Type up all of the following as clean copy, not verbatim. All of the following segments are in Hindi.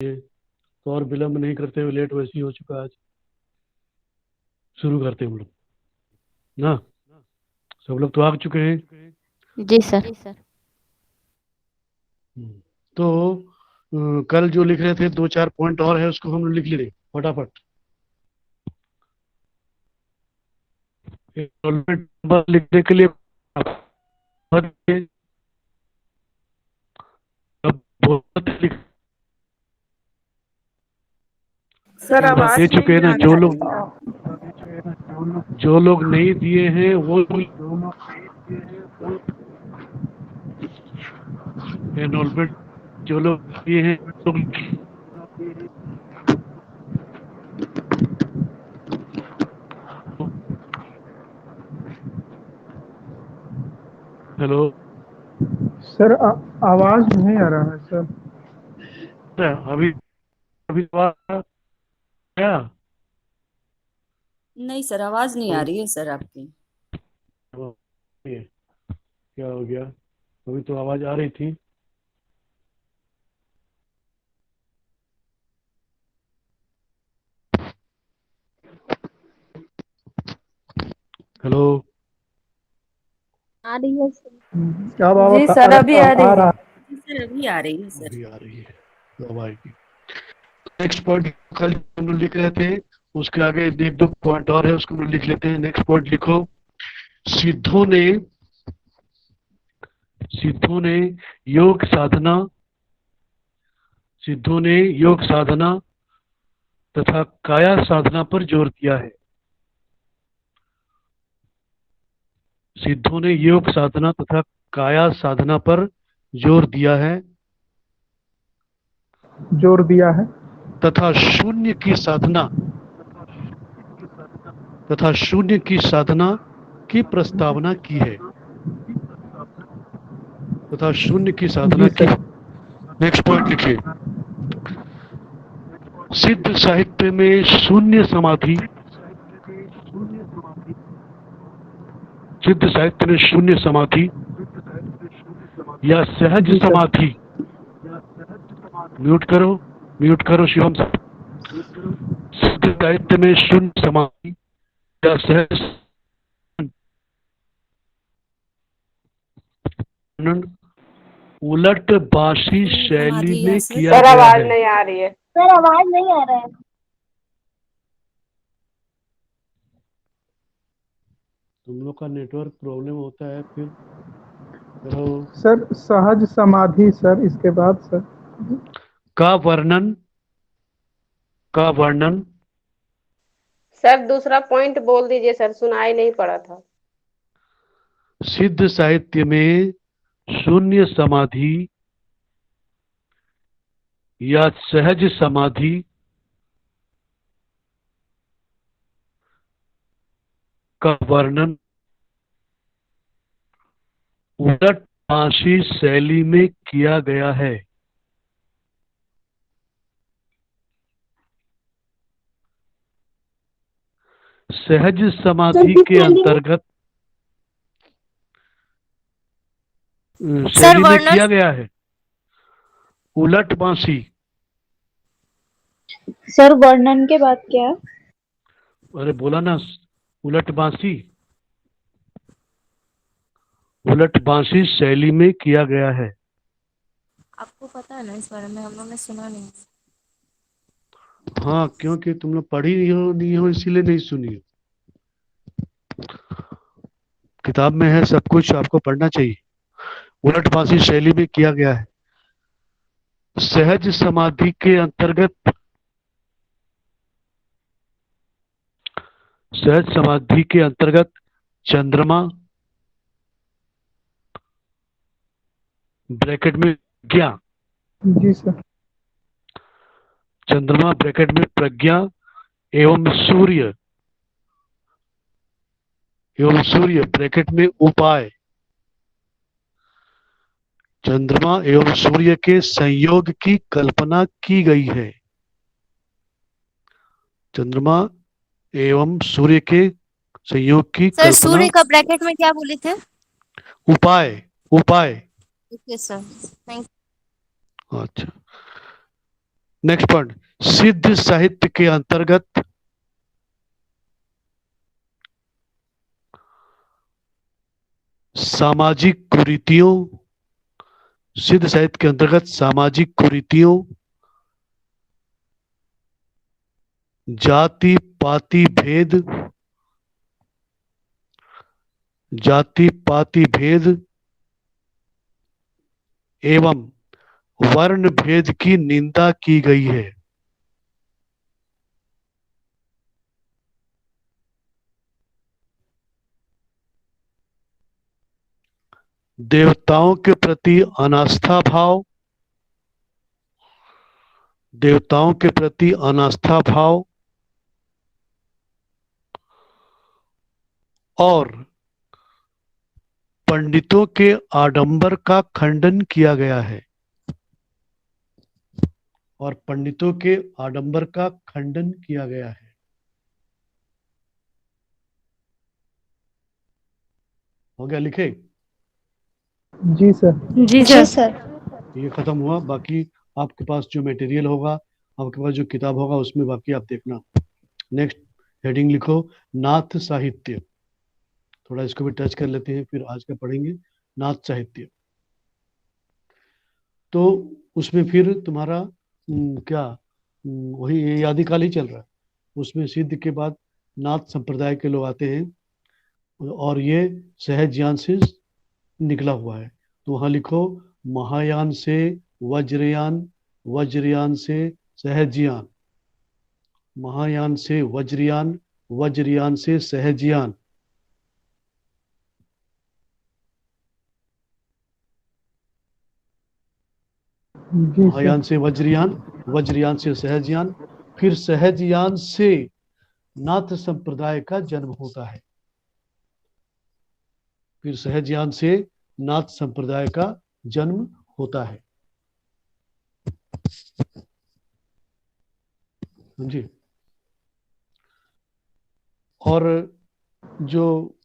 तो और विलंब नहीं करते हुए, लेट वैसे ही हो चुका है आज, शुरू करते हैं हम लोग ना। सब लोग तो आ चुके हैं। जी सर। तो कल जो लिख रहे थे, दो चार पॉइंट और है, उसको हम लोग लिख ले फटाफट। एनरोलमेंट नंबर लिखने के लिए अब बहुत लिख सर आवाज दे चुके हैं नहीं ना। आ रही है। जो लोग नहीं दिए हैं वो एनरोलमेंट, जो लोग दिए हैं वो लोग। हेलो। सर आवाज नहीं आ रहा है सर। अभी अभी आवाज आया? नहीं सर, आवाज नहीं आ तो रही है सर आपकी। ये क्या हो गया? अभी तो आवाज आ रही थी। हेलो। आ रही है सर। अब जी आवाज सर, अभी आ आ रही है। रहा जी सर, अभी आ रही है सर। अभी आ रही है तो अब आएगी। नेक्स्ट पॉइंट कल हम लोग लिख रहे थे, उसके आगे एक दो पॉइंट और है, उसको हम लोग लिख लेते हैं। नेक्स्ट पॉइंट लिखो। सिद्धों ने सिद्धों ने योग साधना सिद्धों ने योग साधना तथा काया साधना पर जोर दिया है। सिद्धों ने योग साधना तथा काया साधना पर जोर दिया है जोर दिया है। तथा शून्य की साधना तथा शून्य की साधना की प्रस्तावना की है। तथा शून्य की साधना जी की। सर। नेक्स्ट पॉइंट लिखिए। सिद्ध साहित्य में शून्य समाधि सिद्ध साहित्य में शून्य समाधि या सहज जी सर। समाधि। म्यूट करो, म्यूट करो शिवम साहब। सिद्ध साहित्य में शून्य समाधि या सहज वर्णन उलट बासी शून्य शैली समाधि या में सर। किया सर गया आवाज है। नहीं आ रही है। सर आवाज नहीं आ रहा है। तुम लोग का नेटवर्क प्रॉब्लम होता है फिर। हेलो। सर सहज समाधि सर, इसके बाद सर। का वर्णन का वर्णन सर दूसरा पॉइंट बोल दीजिए सर, सुनाई नहीं पड़ा था। सिद्ध साहित्य में शून्य समाधि या सहज समाधि का वर्णन उलट पासी शैली में किया गया है। सहज सर समाधि किस के शैली में? अंतर्गत सर शैली में वर्णन। किया गया है। उलट बांसी। सर वर्णन के बाद क्या है? अरे बोला ना, उलट बांसी। उलट बांसी शैली में किया गया है। आपको पता है ना इस बारे में, हम लोग ने सुना नहीं। हाँ, क्योंकि तुम लोग पढ़ी नहीं हो इसीलिए नहीं सुनी हो। किताब में है सब कुछ, आपको पढ़ना चाहिए। उलट बांसी शैली में किया गया है। सहज समाधि के अंतर्गत सहज समाधि के अंतर्गत चंद्रमा ब्रैकेट में प्रज्ञा जी सर। चंद्रमा ब्रैकेट में प्रज्ञा एवं सूर्य ब्रैकेट में उपाय। चंद्रमा एवं सूर्य के संयोग की कल्पना की गई है। चंद्रमा एवं सूर्य के संयोग की सर कल्पना। सूर्य का ब्रैकेट में क्या बोले थे? उपाय उपाय। Okay sir, thank. अच्छा। नेक्स्ट पॉइंट, सिद्ध साहित्य के अंतर्गत सामाजिक कुरीतियों, सिद्ध साहित्य के अंतर्गत सामाजिक कुरीतियों, जाति पाति भेद, जाति पाति भेद एवं वर्ण भेद की निंदा की गई है। देवताओं के प्रति अनास्था भाव, देवताओं के प्रति अनास्था भाव और पंडितों के आडंबर का खंडन किया गया है, और पंडितों के आडंबर का खंडन किया गया है। हो गया, लिखे? जी सर। जी सर। ये खत्म हुआ। बाकी आपके पास जो मटेरियल होगा, आपके पास जो किताब होगा, उसमें बाकी आप देखना। नेक्स्ट हेडिंग लिखो, नाथ साहित्य। थोड़ा इसको भी टच कर लेते हैं, फिर आज का पढ़ेंगे नाथ साहित्य। तो उसमें फिर तुम्हारा क्या वही ये आदिकाल ही चल रहा है। उसमें सिद्ध के बाद नाथ संप्रदाय के लोग आते हैं, और ये सहज ज्ञान से निकला हुआ है। तो वहां लिखो, महायान से वज्रयान, वज्रयान से सहजयान, महायान से वज्रयान, वज्रयान से सहजयान। महायान से वज्रयान, वज्रयान से सहजयान, फिर सहजयान से नाथ संप्रदाय का जन्म होता है। फिर सहजयान से नाथ संप्रदाय का जन्म होता है। समझिए? और जो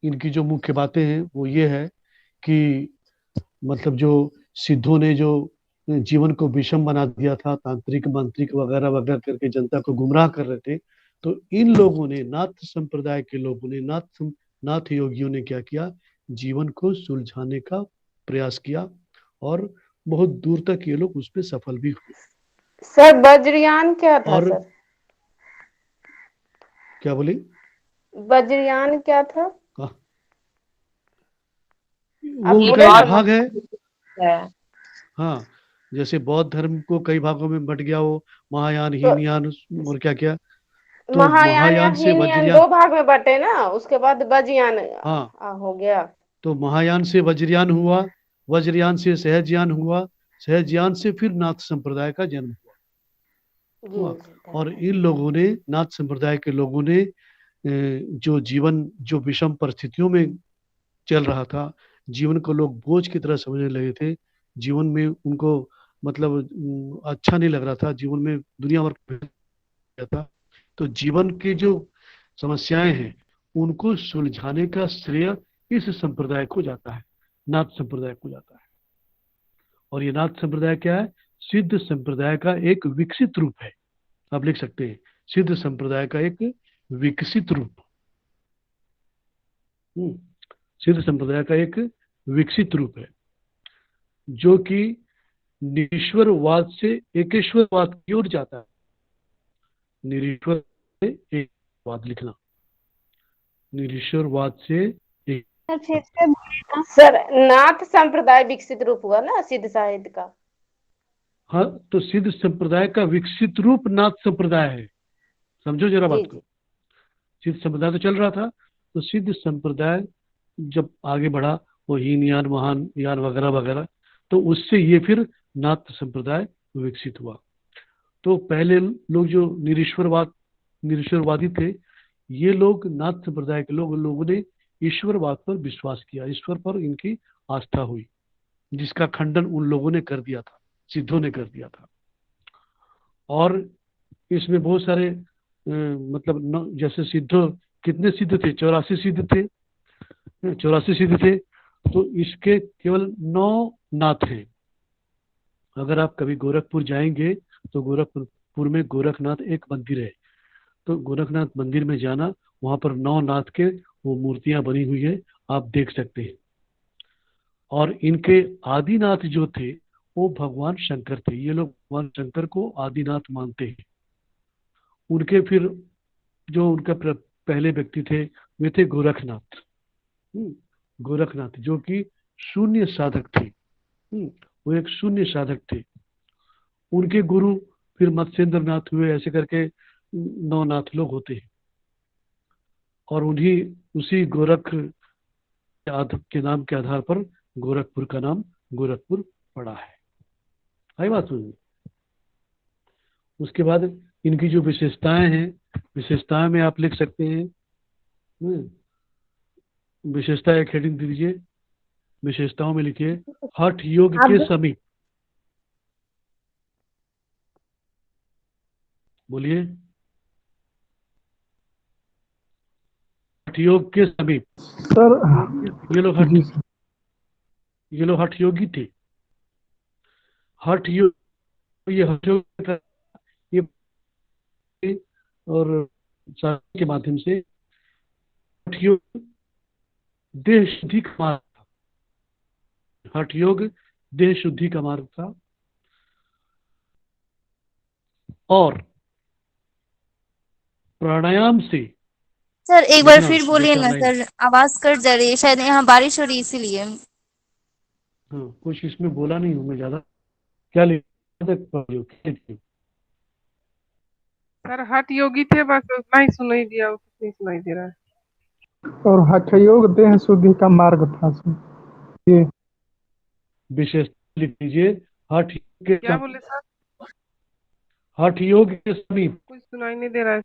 इनकी जो मुख्य बातें हैं वो ये है कि मतलब जो सिद्धों ने जो जीवन को विषम बना दिया था, तांत्रिक मंत्रिक वगैरह वगैरह करके जनता को गुमराह कर रहे थे, तो इन लोगों ने, नाथ संप्रदाय के लोगों ने, नाथ योगियों ने क्या किया, जीवन को सुलझाने का प्रयास किया, और बहुत दूर तक ये लोग उसमें सफल भी हुए। सर वज्रयान क्या था? और सर क्या बोली? वज्रयान क्या था? वो उनका एक भाग है। हाँ, जैसे बौद्ध धर्म को कई भागों में बट गया, वो महायान, हीनयान, और क्या क्या। तो महायान या से हीनयान वज्रयान, दो भाग में बटे ना, उसके बाद वज्रयान हो गया। तो महायान से वज्रयान हुआ, वज्रयान से सहजयान हुआ, सहजयान से फिर नाथ संप्रदाय का जन्म हुआ। और इन लोगों ने, नाथ संप्रदाय के लोगों ने जो जीवन, जो विषम परिस्थितियों में चल रहा था, जीवन को लोग बोझ की तरह समझने लगे थे, जीवन में उनको मतलब अच्छा नहीं लग रहा था, जीवन में दुनिया भर था। तो जीवन की जो समस्याएं हैं उनको सुलझाने का श्रेय इस संप्रदाय को जाता है, नाथ संप्रदाय को जाता है। और ये नाथ संप्रदाय क्या है? सिद्ध संप्रदाय का एक विकसित रूप है। आप लिख सकते हैं, सिद्ध संप्रदाय का एक विकसित रूप। सिद्ध संप्रदाय का एक विकसित रूप है, जो कि निरीश्वरवाद से एकेश्वरवाद की ओर जाता है। निरीश्वर से एकवाद लिखना, निरीश्वरवाद से एक। सर नाथ संप्रदाय विकसित रूप हुआ ना सिद्ध साहित्य का? हाँ, तो सिद्ध संप्रदाय का विकसित रूप नाथ संप्रदाय है। समझो जरा बात को। सिद्ध संप्रदाय तो चल रहा था, तो सिद्ध संप्रदाय जब आगे बढ़ा, वो हीनयान, महान यान वगैरह वगैरह, तो उससे ये फिर नाथ संप्रदाय विकसित हुआ। तो पहले लोग जो निरीश्वरवादी थे, ये लोग, नाथ संप्रदाय के लोगों ने ईश्वरवाद पर विश्वास किया, ईश्वर पर इनकी आस्था हुई, जिसका खंडन उन लोगों ने कर दिया था, सिद्धों ने कर दिया था। और इसमें बहुत सारे मतलब जैसे सिद्ध, कितने सिद्ध थे? 84 सिद्ध थे, 84 सिद्ध थे। तो इसके केवल 9 नाथ हैं। अगर आप कभी गोरखपुर जाएंगे तो गोरखपुर में गोरखनाथ एक मंदिर है, तो गोरखनाथ मंदिर में जाना, वहां पर 9 नाथ के वो मूर्तियां बनी हुई है, आप देख सकते हैं। और इनके आदिनाथ जो थे वो भगवान शंकर थे। ये लोग भगवान शंकर को आदिनाथ मानते हैं। उनके फिर जो उनका पहले व्यक्ति थे वे थे गोरखनाथ। गोरखनाथ जो कि शून्य साधक थे। वो एक शून्य साधक थे। उनके गुरु फिर मत्स्येंद्र नाथ हुए, ऐसे करके 9 नाथ लोग होते हैं। और उन्हीं उसी गोरख के नाम के आधार पर गोरखपुर का नाम गोरखपुर पड़ा है। आई बात सुनिए। उसके बाद इनकी जो विशेषताएं हैं, विशेषताएं में आप लिख सकते हैं। विशेषता एक हेडिंग दीजिए, विशेषताओं में लिखिए हठ योग के समीप। बोलिए। हठ योग के समीप। सर ये लोग जी सर। ये लोग हठ योगी थे। हठ योग, ये हठ योग ये और साधना के माध्यम से हठ योग देह शुद्धि का मार्ग था। हठ योग देह शुद्धि का मार्ग था। और प्राणायाम से सर एक बार लिखना, फिर दो बोलिए चार ना लाइन। सर, आवाज कट जा रही है, शायद यहाँ बारिश हो रही है इसीलिए। हाँ, कुछ इसमें बोला नहीं हूँ मैं ज्यादा। क्या लिखा? सर हठ योगी थे, बस उतना ही सुनाई दिया, उतना ही सुनाई दे रहा है। और हठ योग देह शुद्धि का मार्ग था सर। ये विशेष लिख लीजिए। हठ योग के क्या बोले सर? हठ योग के समीप। कुछ सुनाई नहीं दे रहा है।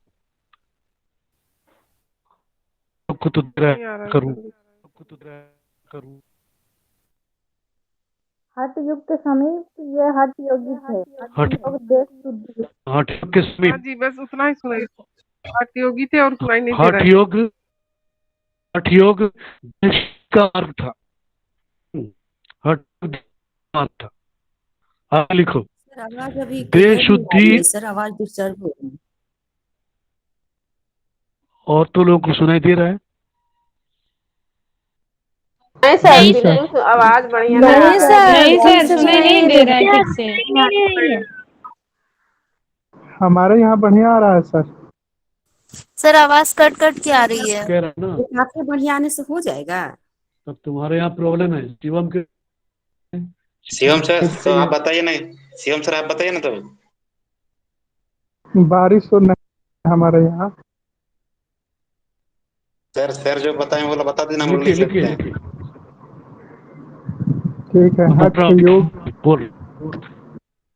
आपको तो दे रहा नहीं आ रहा है, है करूं? सर। आपको तो दे रहा है, करूं? हठ युग के समीप ये हठ योगी थे। हठ और देश शुद्धि। हठ योग के हाँ समीप। जी, बस उतना ही सुनाई। हठ योगी थे और सुनाई नहीं दे हठ रहा है। योग, हठ योग देश का मार्ग था। हठ योग देश का मार्ग था। आप लिखो सर आवाज अभी देह क्लियर नहीं आ शुद्धि। रही है सर, आवाज डिस्टर्ब हो रही है। और तो लोगों को सुनाई दे रहा है? नहीं सर, जी सर। बिल्कुल आवाज बढ़िया नहीं आ नहीं रहा है। सर, नहीं ठीक सर, से सुनाई नहीं दे रहा है ठीक से। नहीं रही है। हमारे यहाँ बढ़िया आ रहा है सर। सर आवाज कट कट के आ रही है। कह रहा है ना, आपके बढ़िया आने से हो जाएगा। तब तुम्हारे यहाँ प्रॉब्लम है। शिवम के शिवम सर, तो आप बताइए ना। शिवम सर, आप बताइए ना। तो बारिश हो नहीं हमारे यहाँ। सर जो बताएं वो बता देना, हम लोग लिखिए लिख लिखिए सकते हैं। लिखिए। ठीक है। हठ योग बोल।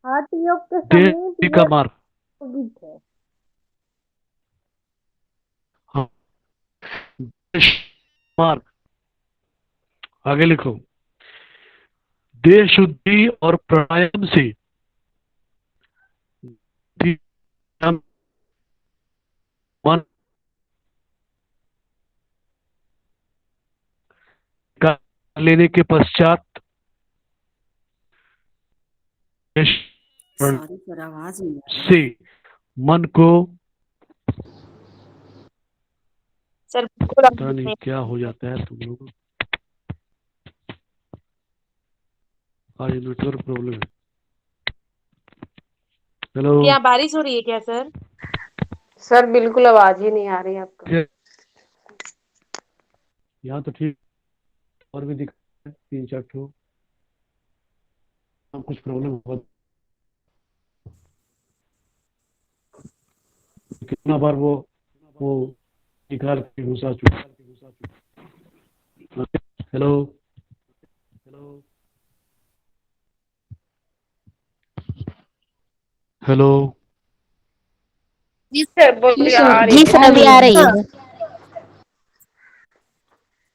हठ योग के देह समीप का ये मार्ग। योगी थे। हाँ, देश मार्ग। आगे लिखो देह शुद्धि और प्राणायाम से मन का लेने के पश्चात सॉरी सर, आवाज नहीं आ रही। से मन को, सर पता नहीं क्या हो जाता है तुम लोगों को, आज नेटवर्क प्रॉब्लम है। हेलो। क्या बारिश हो रही है क्या सर? सर बिल्कुल आवाज ही नहीं आ रही आपका। यहाँ तो ठीक, और भी दिख 3 4 ठो। कुछ प्रॉब्लम हुआ, कितना बार वो निकाल के घुसा चुका। Hello hello hello. जी सर बोलिए, आ रही जी है। सर, अभी आ रही है।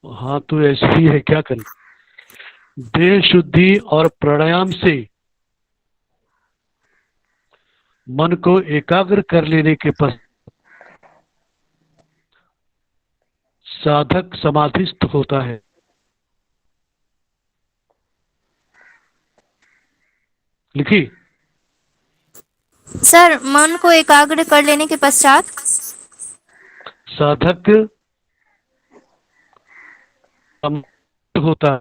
हाँ, तो ऐसे ही है, क्या करें। देह शुद्धि और प्राणायाम से मन को एकाग्र कर लेने के पश्चात साधक समाधिस्थ होता है। लिखी? सर मन को एकाग्र कर लेने के पश्चात साधक होता है,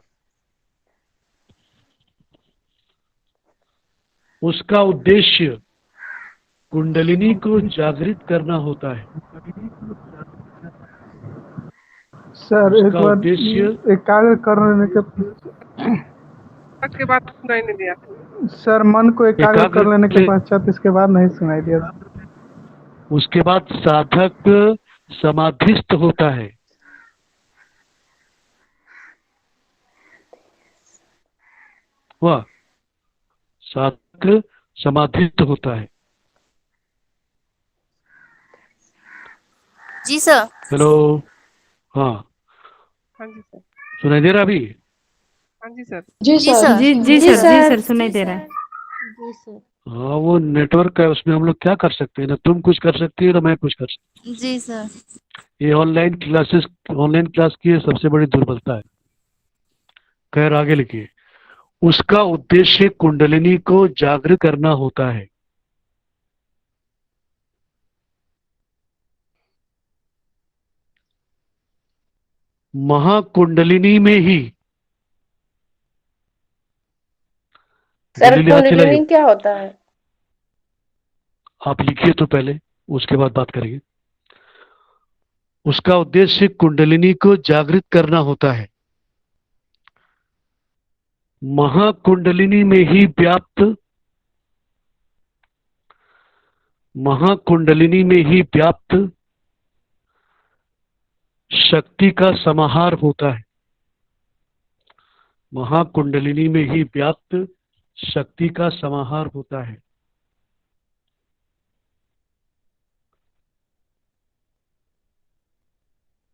उसका उद्देश्य कुंडलिनी को जागृत करना होता है। सर एक उसका बार उद्देश्य एकाग्र करने के के बाद सुनाई नहीं दिया। सर मन को एकाग्र कर लेने के पश्चात इसके बाद नहीं सुनाई दिया। उसके बाद साधक समाधिस्थ होता है। वह साधक समाधिस्थ होता है। जी सर। हेलो, हाँ हाँ जी सर। सुनाई दे रहा अभी? हाँ जी सर। जी सर। जी सर सुनाई दे रहा है। जी सर। हाँ वो नेटवर्क है, उसमें हम लोग क्या कर सकते हैं? ना तुम कुछ कर सकती है ना मैं कुछ कर सकती जी सर। हूँ। ये ऑनलाइन क्लास की ये सबसे बड़ी दुर्बलता है। खैर आगे लिखिए। उसका उद्देश्य कुंडलिनी को जागृत करना होता है। महाकुंडलिनी में ही सर दलील हाथ कुंडलिनी चलाइए। क्या होता है? आप लिखिए तो पहले, उसके बाद बात करेंगे। उसका उद्देश्य कुंडलिनी को जागृत करना होता है। महाकुंडलिनी में ही व्याप्त शक्ति का समाहार होता है। महाकुंडलिनी में ही व्याप्त शक्ति का समाहार होता है।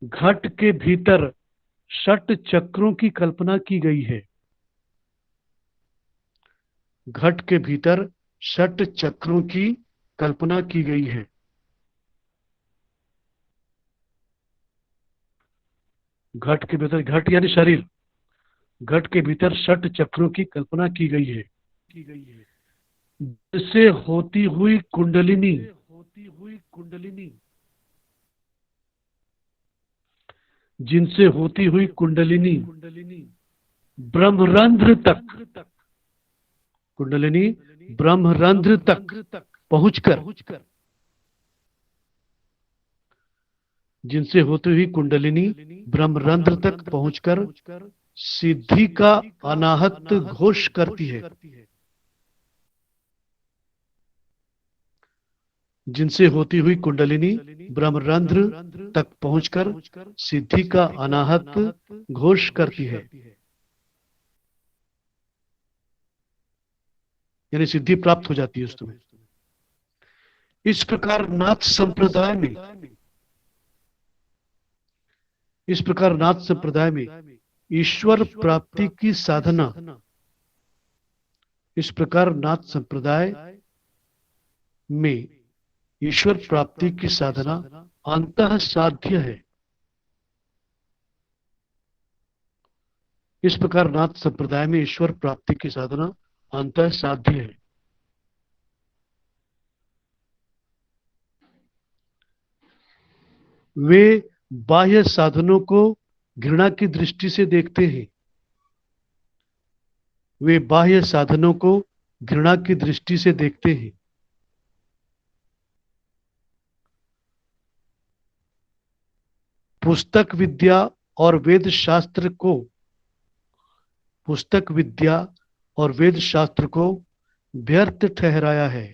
घट के भीतर 6 चक्रों की कल्पना की गई है। घट के भीतर 6 चक्रों की कल्पना की गई है। घट के भीतर, घट यानी शरीर, घट के भीतर 6 चक्रों की कल्पना की गई है। जिससे होती हुई कुंडलिनी जिनसे होती हुई कुंडलिनी ब्रह्मरंध्र तक, कुंडलिनी ब्रह्मरंध्र तक पहुंचकर, जिनसे होती हुई कुंडलिनी ब्रह्मरंध्र तक पहुंचकर सिद्धि का अनाहत घोष करती है। जिनसे होती हुई कुंडलिनी ब्रह्मरंध्र तक पहुंचकर सिद्धि का अनाहत घोष करती है, यानी सिद्धि प्राप्त हो जाती है उस समय। इस प्रकार नाथ संप्रदाय में ईश्वर प्राप्ति की साधना, इस प्रकार नाथ संप्रदाय में ईश्वर प्राप्ति की साधना अंतः साध्य है। इस प्रकार नाथ संप्रदाय में ईश्वर प्राप्ति की साधना अंतः साध्य है। वे बाह्य साधनों को घृणा की दृष्टि से देखते हैं। वे बाह्य साधनों को घृणा की दृष्टि से देखते हैं। पुस्तक विद्या और वेद शास्त्र को व्यर्थ ठहराया है।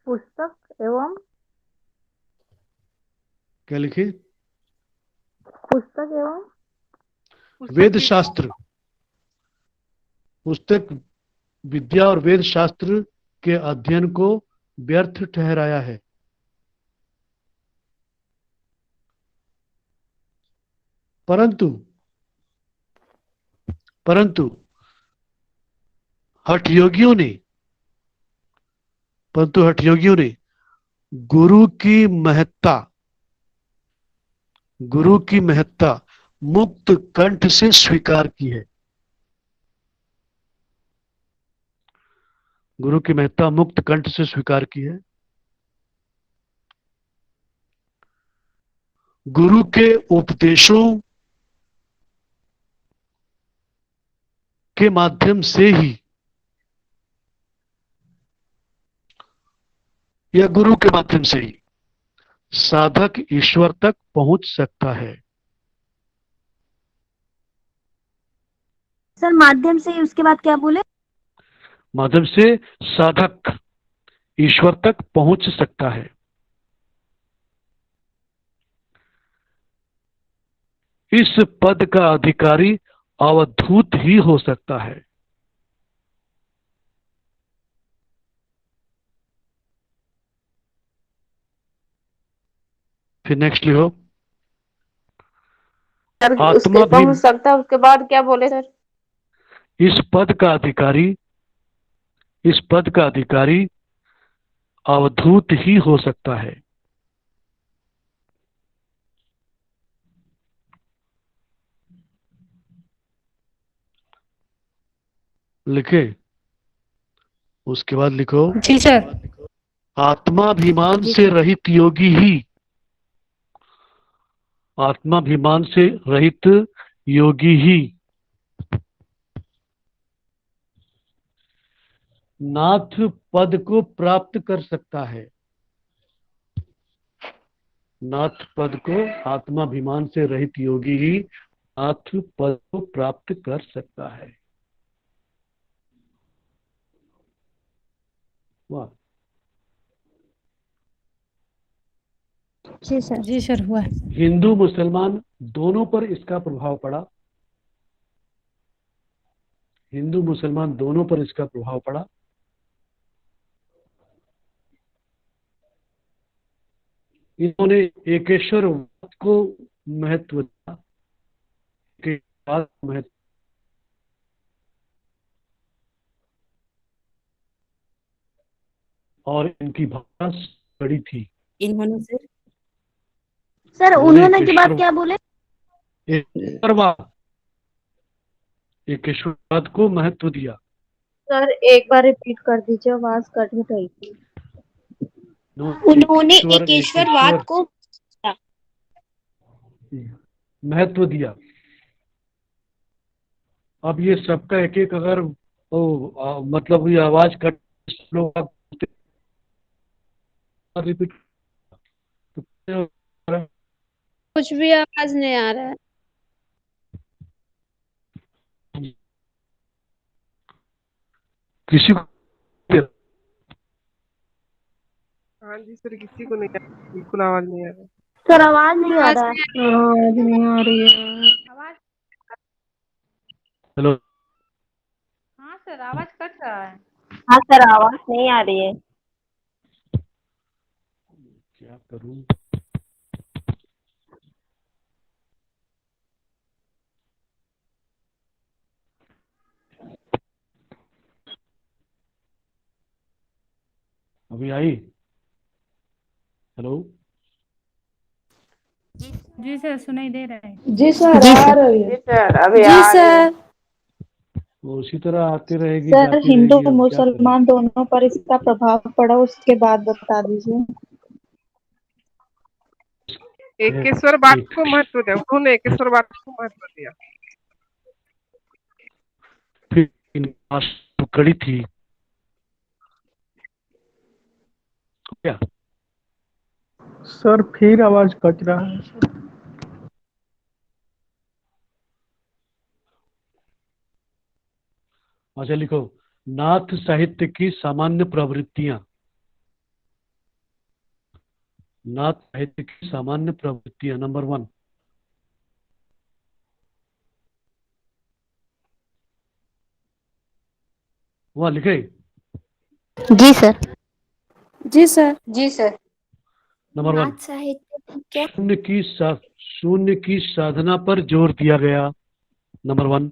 पुस्तक एवं क्या लिखे? पुस्तक एवं वेद शास्त्र, पुस्तक विद्या और वेद शास्त्र के अध्ययन को व्यर्थ ठहराया है। परंतु हठयोगियों ने गुरु की महत्ता मुक्त कंठ से स्वीकार की है। गुरु की महत्ता मुक्त कंठ से स्वीकार की है। गुरु के उपदेशों के माध्यम से ही या गुरु के माध्यम से ही साधक ईश्वर तक पहुंच सकता है। सर माध्यम से उसके बाद क्या बोले? माध्यम से साधक ईश्वर तक पहुंच सकता है। इस पद का अधिकारी अवधूत ही हो सकता है। फिर नेक्स्ट लिखो। सर आत्मा उसके भी पहुंच सकता है, उसके बाद क्या बोले सर? इस पद का अधिकारी अवधूत ही हो सकता है। लिखे। उसके बाद लिखो। जी सर। आत्माभिमान से रहित योगी ही, आत्माभिमान से रहित योगी ही नाथ पद को प्राप्त कर सकता है। नाथ पद को, आत्माभिमान से रहित योगी ही नाथ पद को प्राप्त कर सकता है। वाह। जी सर। जी सर हुआ। हिंदू मुसलमान दोनों पर इसका प्रभाव पड़ा। हिंदू मुसलमान दोनों पर इसका प्रभाव पड़ा। इन्होंने एकेश्वरवाद को महत्व दिया। एकेश्वरवाद को महत्व, और इनकी भावना बड़ी थी। इन्होंने सर सर उन्होंने के बाद क्या बोले? एकेश्वरवाद, एकेश्वरवाद को महत्व दिया। सर एक बार रिपीट कर दीजिए, आवाज कट गई थी। उन्होंने एकेश्वरवाद को महत्व दिया। अब ये सबका एक एक अगर मतलब ये आवाज कट रिपीट, कुछ भी आवाज नहीं आ रहा है। किसी को हाँ जी सर, किसी को नहीं बिल्कुल आवाज नहीं आ रहा। सर आवाज नहीं आ रहा है। आवाज नहीं आ रही है। आवाज। हेलो। हाँ सर आवाज कट रहा है। हाँ सर आवाज नहीं आ रही है। क्या करूं? अभी आई? हेलो। जी सर सुनाई दे रहा है। जी सर आ रही है। जी सर अभी जी आ रही है। सर। वो उसी तरह आती रहेगी, सर जाती हिंदू रहेगी, अब क्या करें। मुसलमान दोनों पर इसका प्रभाव पड़ा, उसके बाद बता दीजिए। एकेश्वरवाद एक को महत्व दिया, उन्होंने एकेश्वरवाद को महत्व दिया। फिर इनकी आवाज तो कड़ी थी क्या? सर फिर आवाज कट रहा है सर। अच्छा लिखो। नाथ साहित्य की सामान्य प्रवृत्तियां। नाथ साहित्य की सामान्य प्रवृत्तियां नंबर 1। वहां लिखे। जी सर। जी सर। जी सर। नंबर 1, नाथ साहित्य क्या? शून्य की साधना पर जोर दिया गया। नंबर 1,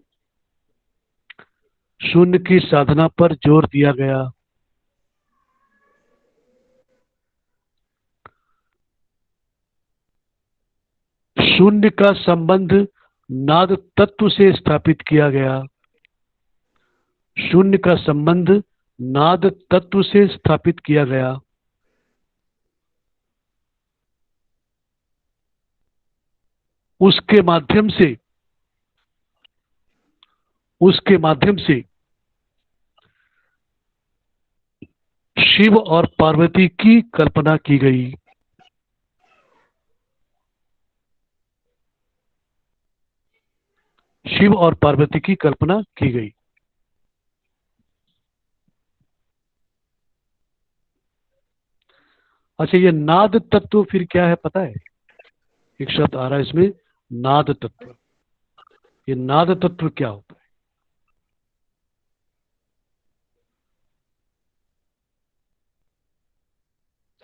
शून्य की साधना पर जोर दिया गया। शून्य का संबंध नाद तत्व से स्थापित किया गया। शून्य का संबंध नाद तत्व से स्थापित किया गया। उसके माध्यम से शिव और पार्वती की कल्पना की गई। शिव और पार्वती की कल्पना की गई। अच्छा, ये नाद तत्व फिर क्या है पता है? एक शब्द आ रहा है इसमें, नाद तत्व। ये नाद तत्व क्या होता है?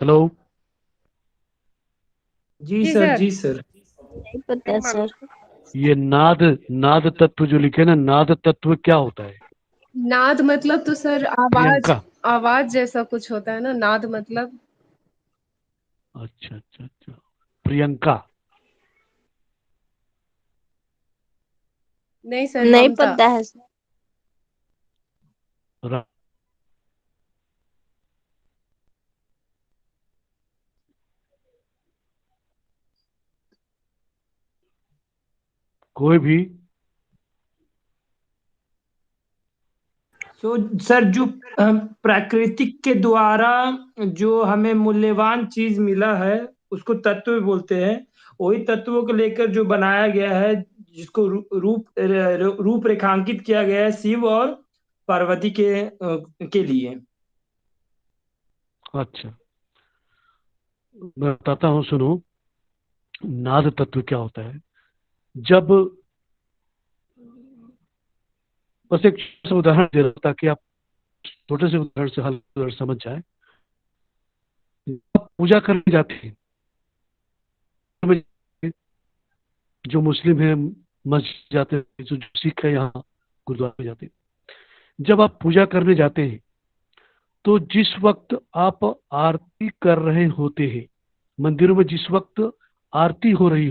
हेलो। जी सर। जी सर। नहीं पता सर। ये नाद तत्व जो लिखे ना, नाद तत्व क्या होता है? नाद मतलब तो सर आवाज, प्रियंका। आवाज जैसा कुछ होता है ना, नाद मतलब। अच्छा अच्छा अच्छा, प्रियंका। नहीं सर, नहीं ममता। पता है सर। रा- कोई भी। तो सर जो प्राकृतिक के द्वारा जो हमें मूल्यवान चीज मिला है उसको तत्व बोलते हैं। वही तत्वों को लेकर जो बनाया गया है, जिसको रूप रेखांकित किया गया है शिव और पार्वती के लिए। अच्छा, मैं बताता हूँ, सुनो। नाद तत्व क्या होता है? जब, बस एक छोटा सा उदाहरण दे रहा हूं ताकि आप छोटे से उदाहरण से हल समझ जाए। आप पूजा करने जाते हैं, जो मुस्लिम है मस्जिद जाते हैं, जो सिख है यहाँ गुरुद्वारा में जाते हैं। जब आप पूजा करने जाते हैं तो जिस वक्त आप आरती कर रहे होते हैं, मंदिरों में जिस वक्त आरती हो रही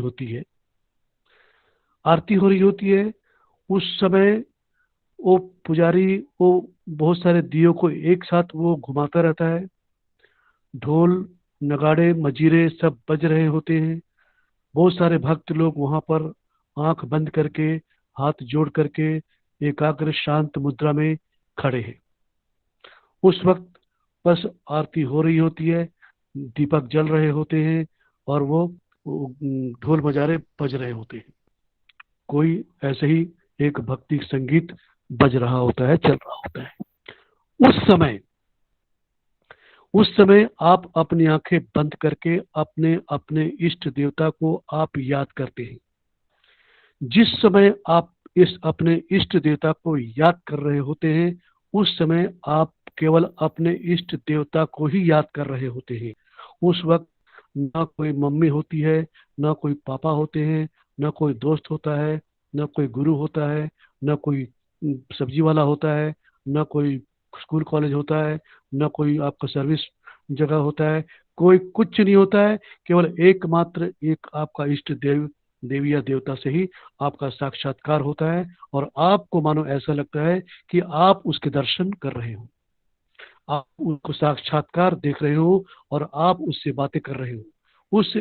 होती है, उस समय वो पुजारी वो बहुत सारे दियों को एक साथ वो घुमाता रहता है। ढोल नगाड़े मजीरे सब बज रहे होते हैं। बहुत सारे भक्त लोग वहां पर आंख बंद करके, हाथ जोड़ करके एकाग्र शांत मुद्रा में खड़े हैं। उस वक्त बस आरती हो रही होती है, दीपक जल रहे होते हैं और वो ढोल मजारे बज रहे होते हैं। कोई ऐसे ही एक भक्ति संगीत बज रहा होता है, चल रहा होता है। उस समय आप अपनी आंखें बंद करके अपने अपने इष्ट देवता को आप याद करते हैं। जिस समय आप इस अपने इष्ट देवता को याद कर रहे होते हैं, उस समय आप केवल अपने इष्ट देवता को ही याद कर रहे होते हैं। उस वक्त ना कोई मम्मी होती है, ना कोई पापा होते हैं, ना कोई दोस्त होता है, ना कोई गुरु होता है, ना कोई सब्जी वाला होता है, ना कोई स्कूल कॉलेज होता है, ना कोई आपका सर्विस जगह होता है। कोई कुछ नहीं होता है। केवल एकमात्र एक आपका इष्ट देवी या देवता से ही आपका साक्षात्कार होता है और आपको मानो ऐसा लगता है कि आप उसके दर्शन कर रहे हो, आप उसको साक्षात्कार देख रहे हो और आप उससे बातें कर रहे हो। उस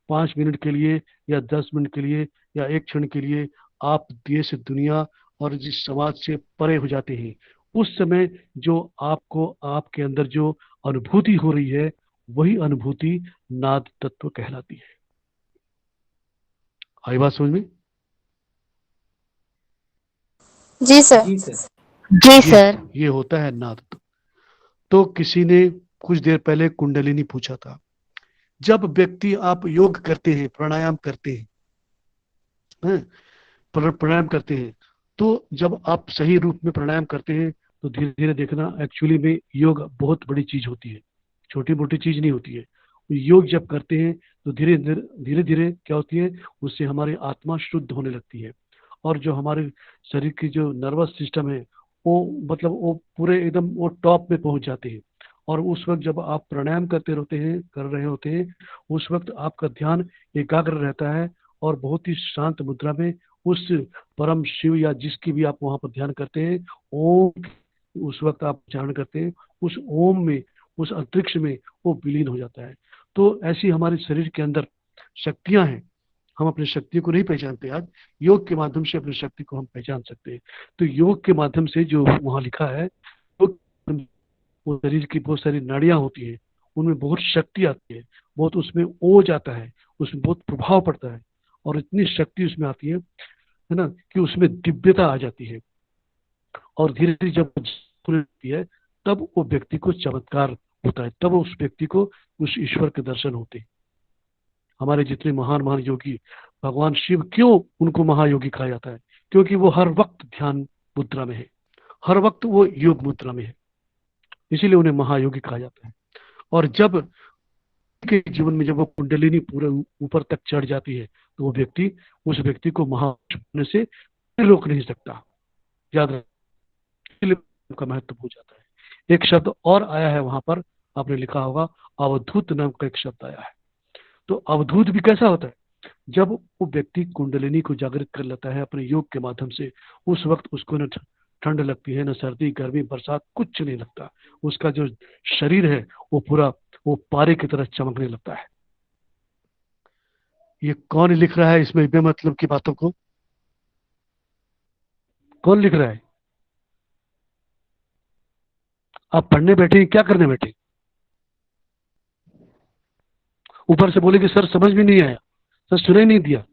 5 मिनट के लिए या 10 मिनट के लिए या एक क्षण के लिए आप देश दुनिया और जिस समाज से परे हो जाते हैं। उस समय जो आपको आपके अंदर जो अनुभूति हो रही है, वही अनुभूति नाद तत्व कहलाती है। आई बात समझ में? जी सर। जी सर। जी सर। ये होता है नाद तत्व। तो किसी ने कुछ देर पहले कुंडलिनी पूछा था। जब व्यक्ति आप योग करते हैं, प्राणायाम करते हैं, प्राणायाम करते हैं, तो जब आप सही रूप में प्राणायाम करते हैं तो धीरे धीरे देखना, एक्चुअली में योग बहुत बड़ी चीज होती है, छोटी मोटी चीज नहीं होती है। योग जब करते हैं तो धीरे धीरे क्या होती है, उससे हमारी आत्मा शुद्ध होने लगती है और जो हमारे शरीर की जो नर्वस सिस्टम है वो मतलब वो पूरे एकदम वो टॉप में पहुंच जाते हैं। और उस वक्त जब आप प्राणायाम कर रहे होते हैं, उस वक्त आपका ध्यान एकाग्र रहता है और बहुत ही शांत मुद्रा में उस परम शिव या जिसकी भी आप वहां पर ध्यान करते हैं, ओम उस वक्त आप ध्यान करते हैं, उस ओम में, उस अंतरिक्ष में वो विलीन हो जाता है। तो ऐसी हमारे शरीर के अंदर शक्तियां हैं, हम अपनी शक्ति को नहीं पहचानते। आज योग के माध्यम से अपनी शक्ति को हम पहचान सकते हैं। तो योग के माध्यम से जो वहां लिखा है, वो शरीर की बहुत सारी नाड़ियां होती हैं, उनमें बहुत शक्ति आती है, बहुत उसमें ओज आता है, उसमें बहुत प्रभाव पड़ता है, और इतनी शक्ति उसमें आती है ना, कि उसमें दिव्यता आ जाती है। और धीरे धीरे जब खुलती है तब वो व्यक्ति को चमत्कार होता है, तब उस व्यक्ति को उस ईश्वर के दर्शन होते हैं। हमारे जितने महान महान योगी, भगवान शिव क्यों उनको महायोगी कहा जाता है? क्योंकि वो हर वक्त ध्यान मुद्रा में है, हर वक्त वो योग मुद्रा में है, इसीलिए उन्हें महायोगी कहा जाता है। और जब के जीवन में जब वो कुंडलिनी पूरे ऊपर तक चढ़ जाती है, तो वो व्यक्ति, उस व्यक्ति को होने से रोक नहीं सकता। याद रखिए, का महत्व हो जाता है। एक शब्द और आया है वहां पर, आपने लिखा होगा, अवधूत नाम का एक शब्द आया है। तो अवधूत भी कैसा होता है? जब वो व्यक्ति कुंडलिनी को जागृत कर लेता है अपने योग के माध्यम से, उस वक्त उसको न ठंड लगती है, न सर्दी, गर्मी, बरसात, कुछ नहीं लगता। उसका जो शरीर है वो पूरा वो पारे की तरह चमकने लगता है। ये कौन लिख रहा है इसमें बेमतलब की बातों को? कौन लिख रहा है? आप पढ़ने बैठे, क्या करने बैठे? ऊपर से बोले कि सर समझ में नहीं आया, सर सुनाई नहीं दिया।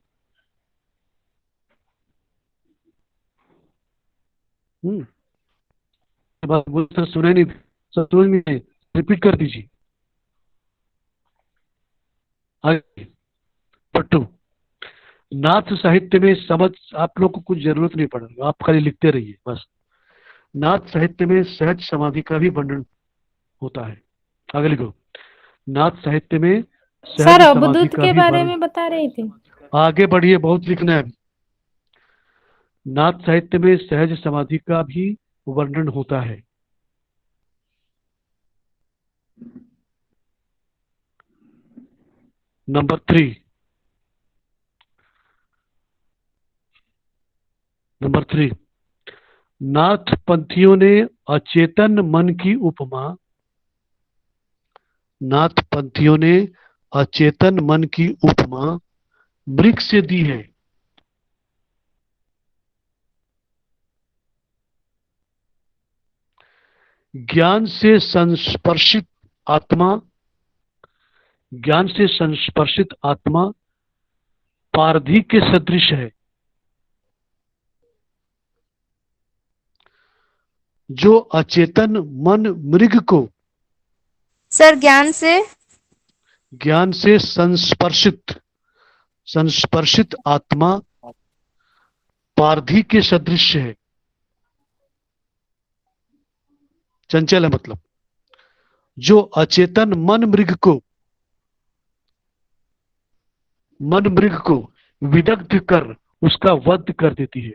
सर सुनाई नहीं, सर समझ में नहीं, रिपीट कर दीजिए। आगे पट्टू, नाथ साहित्य में समझ आप लोग को कुछ जरूरत नहीं पड़ेगी, आप खाली लिखते रहिए बस। नाथ साहित्य में सहज समाधि का भी वर्णन होता है। आगे लिखो, नाथ साहित्य में सर अवधूत के बारे में बता रहे थे। आगे बढ़िए, बहुत लिखना है। नाथ साहित्य में सहज समाधि का भी वर्णन होता है। नंबर 3, नाथ पंथियों ने अचेतन मन की उपमा, नाथ पंथियों ने अचेतन मन की उपमा मृग से दी है। ज्ञान से संस्पर्शित आत्मा, ज्ञान से संस्पर्शित आत्मा पारधी के सदृश है। जो अचेतन मन मृग को सर ज्ञान से संस्पर्शित आत्मा पारधी के सदृश है। चंचल है मतलब। जो अचेतन मन मृग को विदग्ध कर उसका वध कर देती है।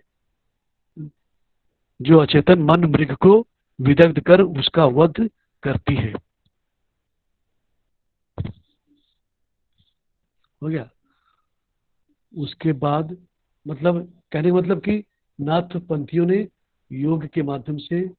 जो अचेतन मन मृग को विदग्ध कर उसका वध करती है। हो गया। उसके बाद मतलब कहने का मतलब कि नाथ पंथियों ने योग के माध्यम से,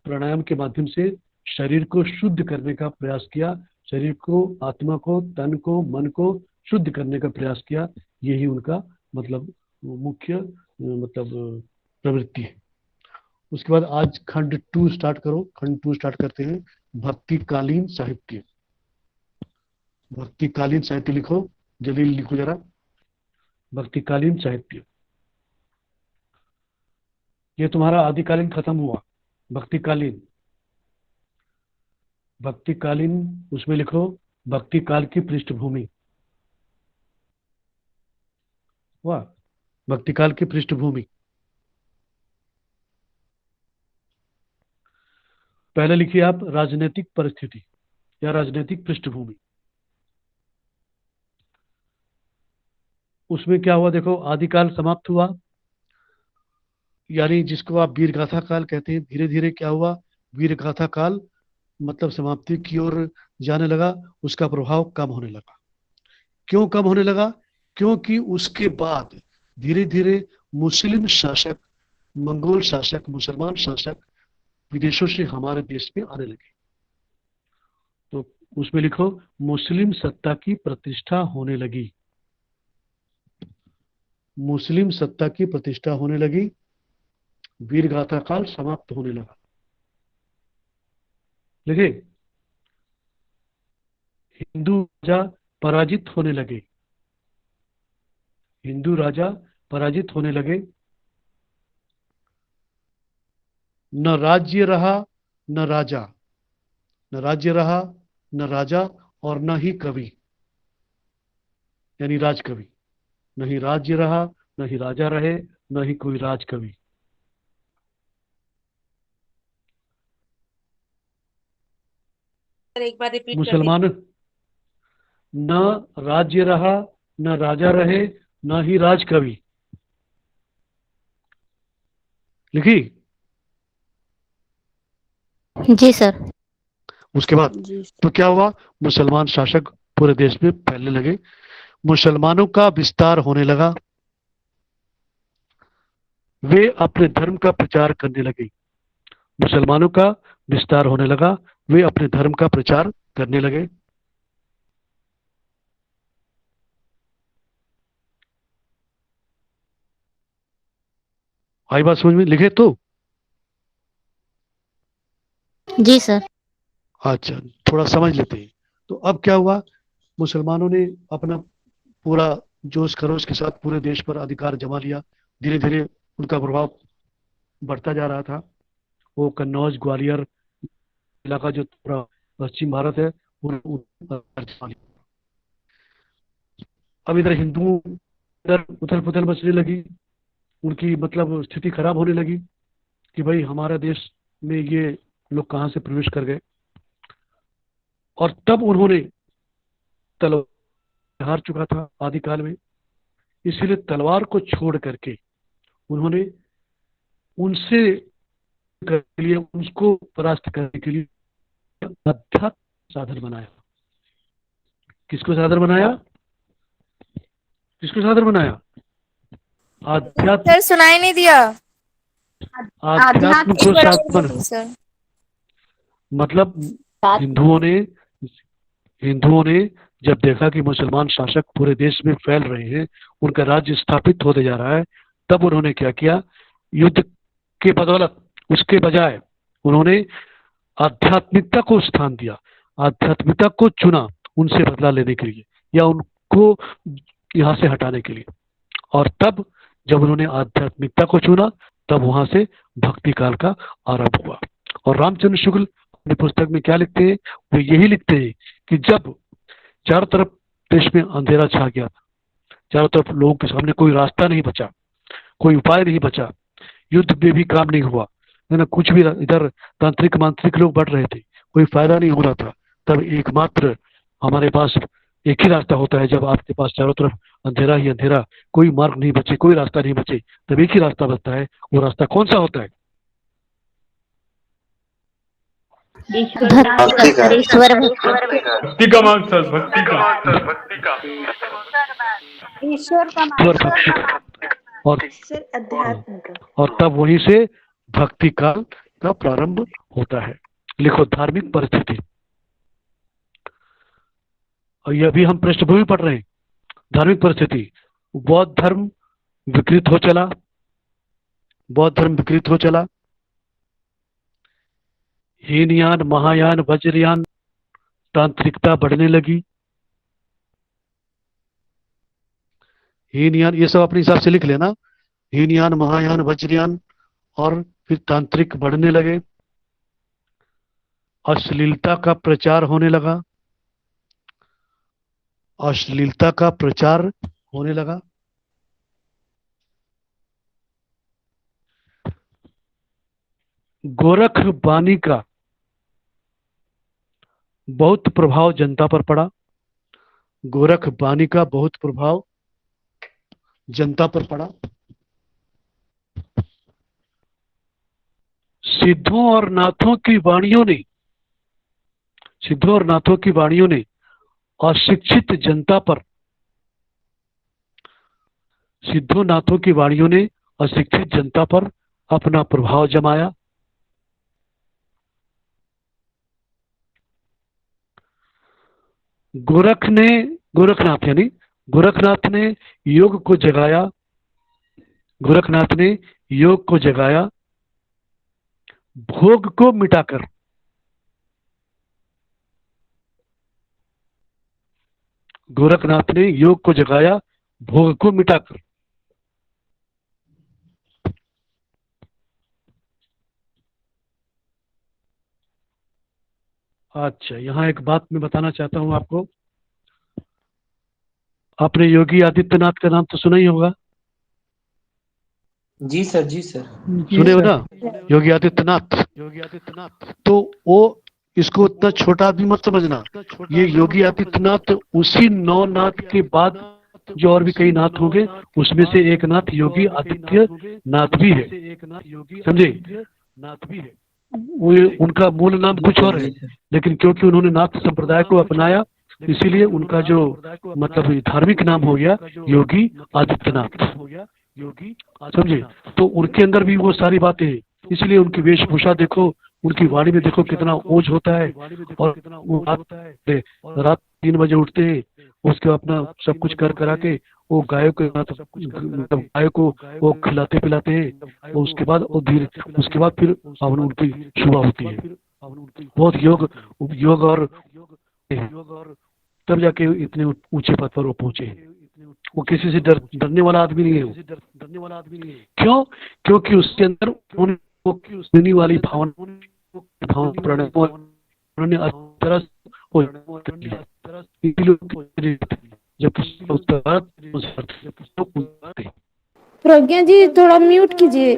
प्राणायाम के माध्यम से शरीर को शुद्ध करने का प्रयास किया, शरीर को, आत्मा को, तन को, मन को शुद्ध करने का प्रयास किया। यही उनका मतलब मुख्य मतलब प्रवृत्ति है। उसके बाद आज खंड 2 स्टार्ट करो। खंड 2 स्टार्ट करते हैं। भक्तिकालीन साहित्य। भक्तिकालीन साहित्य लिखो, जल्दी लिखो जरा। भक्तिकालीन साहित्य, ये तुम्हारा आदिकालीन खत्म हुआ। भक्तिकालीन, भक्तिकालीन उसमें लिखो भक्ति काल की पृष्ठभूमि। वाह, भक्तिकाल की पृष्ठभूमि। पहले लिखिए आप राजनीतिक परिस्थिति या राजनीतिक पृष्ठभूमि। उसमें क्या हुआ देखो, आदिकाल समाप्त हुआ, यानी जिसको आप वीरगाथा काल कहते हैं। धीरे धीरे क्या हुआ, वीरगाथा काल मतलब समाप्ति की ओर जाने लगा, उसका प्रभाव कम होने लगा। क्यों कम होने लगा? क्योंकि उसके बाद धीरे धीरे मुस्लिम शासक, मंगोल शासक, मुसलमान शासक विदेशों से हमारे देश में आने लगे। तो उसमें लिखो मुस्लिम सत्ता की प्रतिष्ठा होने लगी, मुस्लिम सत्ता की प्रतिष्ठा होने लगी, वीरगाथा काल समाप्त होने लगा। लिखे हिंदू राजा पराजित होने लगे, हिंदू राजा पराजित होने लगे। न राज्य रहा न राजा, न राज्य रहा न राजा और न ही कवि, यानी राजकवि। न ही राज्य रहा, न ही राजा रहे, न ही कोई राजकवि। एक बार रिपीट कर मुसलमान न राज्य रहा, न राजा रहे, न ही राजकवि। लिखी? जी सर। उसके बाद जी तो क्या हुआ, मुसलमान शासक पूरे देश में फैलने लगे, मुसलमानों का विस्तार होने लगा, वे अपने धर्म का प्रचार करने लगे। मुसलमानों का विस्तार होने लगा, वे अपने धर्म का प्रचार करने लगे। आई बात समझ में? लिखे तो? जी सर। अच्छा, थोड़ा समझ लेते हैं। तो अब क्या हुआ, मुसलमानों ने अपना पूरा जोश खरोश के साथ पूरे देश पर अधिकार जमा लिया। धीरे धीरे उनका प्रभाव बढ़ता जा रहा था। वो कन्नौज, ग्वालियर इलाका जो पूरा पश्चिम भारत है, अब इधर हिंदुओं इधर उथल पुथल मचने लगी, उनकी मतलब स्थिति खराब होने लगी कि भाई हमारे देश में ये लोग कहाँ से प्रवेश कर गए। और तब उन्होंने तलवार हार चुका था आदिकाल में, इसीलिए तलवार को छोड़ करके उन्होंने उनसे के लिए, उसको परास्त करने के लिए अध्यात्म साधन बनाया। किसको साधन बनाया? किसको साधन बनाया? आध्यात्म। सर सुनाई नहीं दिया। आध्यात्म को साधन, सर मतलब हिंदुओं ने जब देखा कि मुसलमान शासक पूरे देश में फैल रहे हैं, उनका राज्य स्थापित होते जा रहा है, तब उन्होंने क्या किया, युद्ध के बदौलत उसके बजाय उन्होंने आध्यात्मिकता को स्थान दिया, आध्यात्मिकता को चुना उनसे बदला लेने के लिए या उनको यहाँ से हटाने के लिए। और तब जब उन्होंने आध्यात्मिकता को चुना, तब वहां से भक्ति काल का आरंभ हुआ। और रामचंद्र शुक्ल अपनी पुस्तक में क्या लिखते हैं, वो यही लिखते हैं कि जब चारों तरफ देश में अंधेरा छा गया, चारों तरफ लोगों के सामने कोई रास्ता नहीं बचा, कोई उपाय नहीं बचा, युद्ध में भी काम नहीं हुआ, है ना, कुछ भी, इधर तांत्रिक मांत्रिक लोग बढ़ रहे थे, कोई फायदा नहीं हो रहा था, तब एकमात्र हमारे पास एक ही रास्ता होता है। जब आपके पास चारों तरफ अंधेरा ही अंधेरा, कोई मार्ग नहीं बचे, कोई रास्ता नहीं बचे, तब एक ही रास्ता बचता है। वो रास्ता कौन सा होता है? भक्ति का मार्ग सर, भक्ति का ईश्वर का ईश्वर भक्ति का। अध्यात्म का। और तब वहीं से भक्ति काल का प्रारंभ होता है। लिखो धार्मिक परिस्थिति, और ये अभी हम पृष्ठभूमि पढ़ रहे हैं। धार्मिक परिस्थिति, बौद्ध धर्म विकृत हो चला, बौद्ध धर्म विकृत हो चला, हीनयान, महायान, वज्रयान, तांत्रिकता बढ़ने लगी। हीनयान, ये सब अपने हिसाब से लिख लेना, हीनयान, महायान, वज्रयान, और फिर तांत्रिक बढ़ने लगे। अश्लीलता का प्रचार होने लगा, अश्लीलता का प्रचार होने लगा। गोरख बानी का बहुत प्रभाव जनता पर पड़ा, गोरख बानी का बहुत प्रभाव जनता पर पड़ा। सिद्धों और नाथों की वाणियों ने, सिद्धों और नाथों की वाणियों ने अशिक्षित जनता पर सिद्धों नाथों की वाणियों ने अशिक्षित जनता पर अपना प्रभाव जमाया। गोरखनाथ यानी गोरखनाथ ने योग को जगाया। गोरखनाथ ने योग को जगाया, भोग को मिटाकर। गोरखनाथ ने योग को जगाया, भोग को मिटाकर। अच्छा, यहाँ एक बात मैं बताना चाहता हूँ आपको। आपने योगी आदित्यनाथ का नाम तो सुना ही होगा। जी सर, जी सर। जी सुने हो सर। ना, योगी आदित्यनाथ। तो वो, इसको उतना छोटा आदमी मत समझना। ये योगी आदित्यनाथ उसी 9 नाथ के बाद जो और भी कई नाथ होंगे, उसमें से एक नाथ योगी आदित्य नाथ भी है, समझे। वो उनका मूल नाम कुछ और है, लेकिन क्योंकि उन्होंने नाथ संप्रदाय को अपनाया, इसीलिए उनका जो मतलब धार्मिक नाम हो गया योगी आदित्यनाथ, समझे। तो उनके अंदर भी वो सारी बातें हैं, इसलिए उनकी वेशभूषा देखो, उनकी वाणी में देखो कितना ओज होता है। और वो रात 3 बजे उठते हैं, उसके अपना सब कुछ कर करा के वो गायों के मतलब गायों को वो खिलाते पिलाते हैं, और उसके बाद वो धीरे उसके बाद फिर उनकी सुबह होती है। बहुत योग और तब जाके इतने ऊंचे पद पर वो पहुंचे। वो किसी से डरने वाला आदमी नहीं है वो। क्यों? क्योंकि उसके अंदर उन्होंने वाली भावना उन्होंने तरह प्रज्ञा जी थोड़ा म्यूट कीजिए।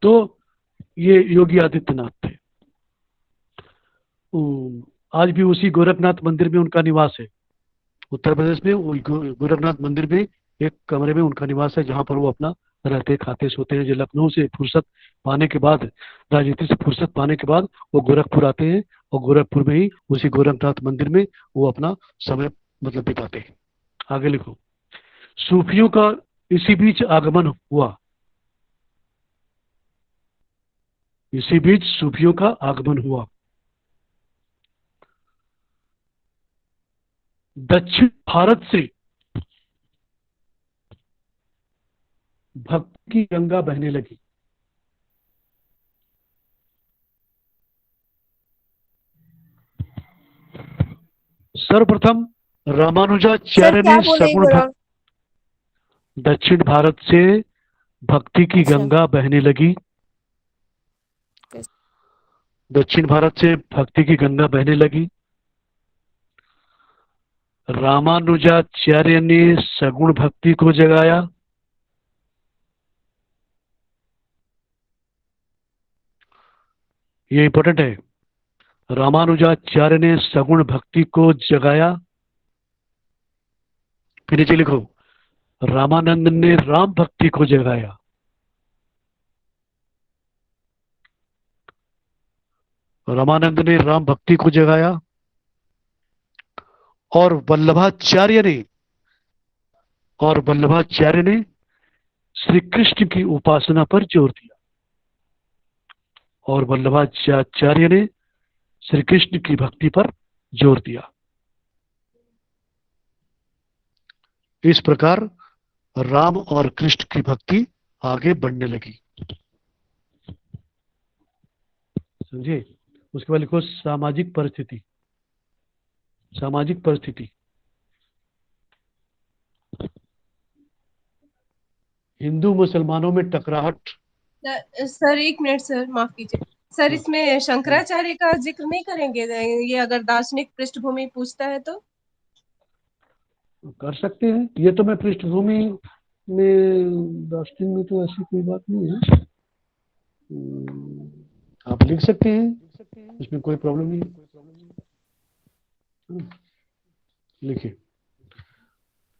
तो ये योगी आदित्यनाथ थे। आज भी उसी गोरखनाथ मंदिर में उनका निवास है। उत्तर प्रदेश में गोरखनाथ मंदिर में एक कमरे में उनका निवास है, जहाँ पर वो अपना रहते खाते सोते हैं। जो लखनऊ से फुर्सत पाने के बाद, राजनीति से फुर्सत पाने के बाद वो गोरखपुर आते हैं, और गोरखपुर में ही उसी गोरखनाथ मंदिर में वो अपना समय मतलब बिताते हैं। आगे लिखो। सूफियों का इसी बीच आगमन हुआ। इसी बीच सूफियों का आगमन हुआ। दक्षिण भारत से भक्ति की गंगा बहने लगी। सर्वप्रथम रामानुजाचार्य ने सगुण दक्षिण भारत से भक्ति की गंगा बहने लगी। दक्षिण भारत से भक्ति की गंगा बहने लगी। रामानुजाचार्य ने सगुण भक्ति को जगाया। ये इंपॉर्टेंट है। रामानुजाचार्य ने सगुण भक्ति को जगाया। फिर नीचे लिखो, रामानंद ने राम भक्ति को जगाया। रामानंद ने राम भक्ति को जगाया। और वल्लभाचार्य ने श्री कृष्ण की उपासना पर जोर दिया। और वल्लभाचार्य ने श्री कृष्ण की भक्ति पर जोर दिया। इस प्रकार राम और कृष्ण की भक्ति आगे बढ़ने लगी। समझे। उसके बाद लिखो सामाजिक परिस्थिति। सामाजिक परिस्थिति। हिंदू मुसलमानों में टकराहट। सर 1 मिनट सर, माफ कीजिए सर, इसमें शंकराचार्य का जिक्र नहीं करेंगे? ये अगर दार्शनिक पृष्ठभूमि पूछता है तो कर सकते हैं। ये तो मैं पृष्ठभूमि में दार्शनिक में तो ऐसी कोई बात नहीं है। आप लिख सकते हैं, इसमें कोई प्रॉब्लम नहीं है। लिखिए,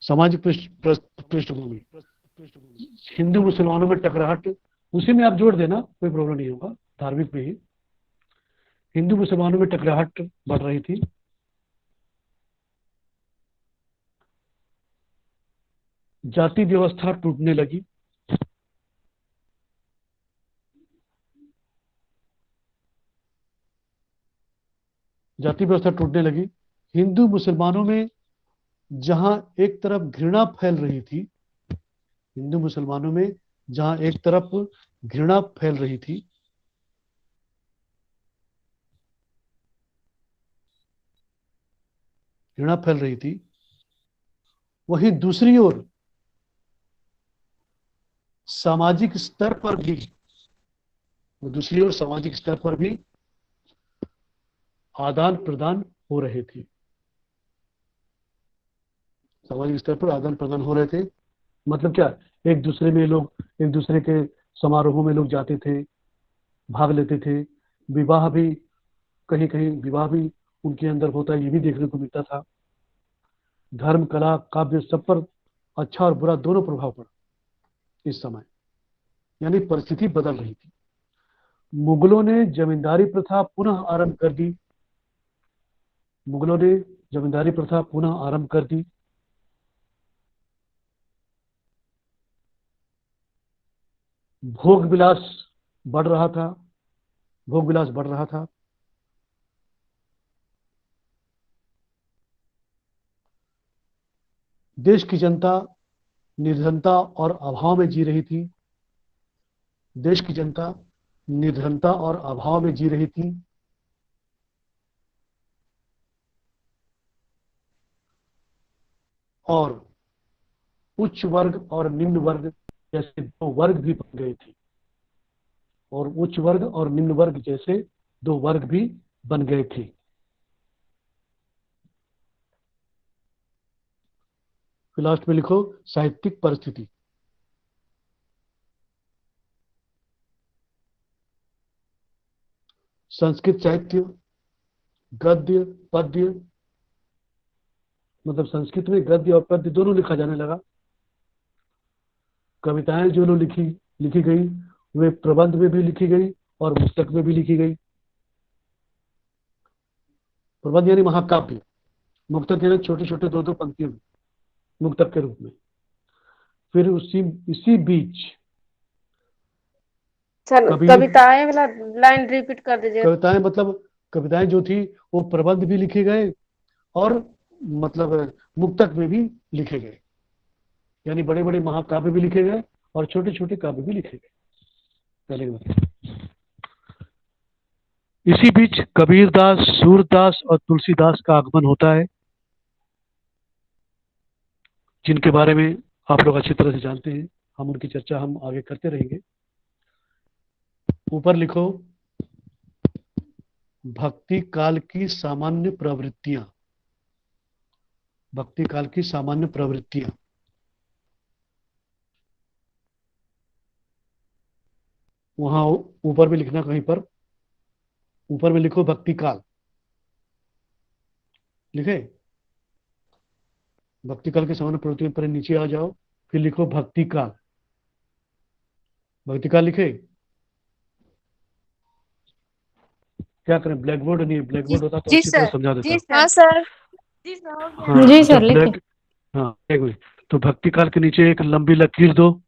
सामाजिक पृष्ठभूमि। हिंदू मुसलमानों में टकराहट, उसी में आप जोड़ देना, कोई प्रॉब्लम नहीं होगा। धार्मिक में ही हिंदू मुसलमानों में टकराहट बढ़ रही थी। जाति व्यवस्था टूटने लगी। जाति व्यवस्था टूटने लगी। हिंदू मुसलमानों में जहां एक तरफ घृणा फैल रही थी, हिंदू मुसलमानों में जहां एक तरफ घृणा फैल रही थी, वहीं दूसरी ओर सामाजिक स्तर पर भी आदान प्रदान हो रहे थे। सामाजिक स्तर पर आदान प्रदान हो रहे थे मतलब क्या, एक दूसरे के समारोहों में लोग जाते थे, भाग लेते थे। विवाह भी कहीं कहीं विवाह भी उनके अंदर होता है, ये भी देखने को मिलता था। धर्म, कला, काव्य सब पर अच्छा और बुरा दोनों प्रभाव पड़ा इस समय, यानी परिस्थिति बदल रही थी। मुगलों ने जमींदारी प्रथा पुनः आरंभ कर दी। भोग विलास बढ़ रहा था। देश की जनता निर्धनता और अभाव में जी रही थी। और उच्च वर्ग और निम्न वर्ग जैसे दो वर्ग भी बन गए थे। फिर लास्ट में लिखो साहित्यिक परिस्थिति। संस्कृत साहित्य, गद्य, पद्य, मतलब संस्कृत में गद्य और पद्य दोनों लिखा जाने लगा। कविताएं जो लिखी गई वे प्रबंध में भी लिखी गई और मुक्तक में भी लिखी गई। प्रबंध यानी महाकाव्य, मुक्तक यानी छोटे छोटे दो पंक्तियों में मुक्तक के रूप में। फिर इसी बीच सर कविताएं वाला लाइन रिपीट कर दीजिए। कविताएं मतलब कविताएं जो थी वो प्रबंध भी लिखे गए और मतलब मुक्तक में भी लिखे गए, यानी बड़े बड़े महाकाव्य भी लिखे गए और छोटे छोटे काव्य भी लिखे गए। पहले इसी बीच कबीरदास, सूरदास और तुलसीदास का आगमन होता है, जिनके बारे में आप लोग अच्छी तरह से जानते हैं। हम उनकी चर्चा हम आगे करते रहेंगे। ऊपर लिखो भक्ति काल की सामान्य प्रवृत्तियां। वहां ऊपर में लिखना, कहीं पर ऊपर में लिखो भक्ति काल, लिखे भक्ति काल के सामान्य प्रवृत्तियों पर नीचे आ जाओ, फिर लिखो भक्ति काल लिखे। क्या करें, ब्लैक बोर्ड नहीं है, ब्लैक बोर्ड होता तो अच्छी तरह समझा देता। हाँ सर। जी सर लिखे। हाँ एक मिनट, तो भक्ति काल के नीचे एक लंबी लकीर दो,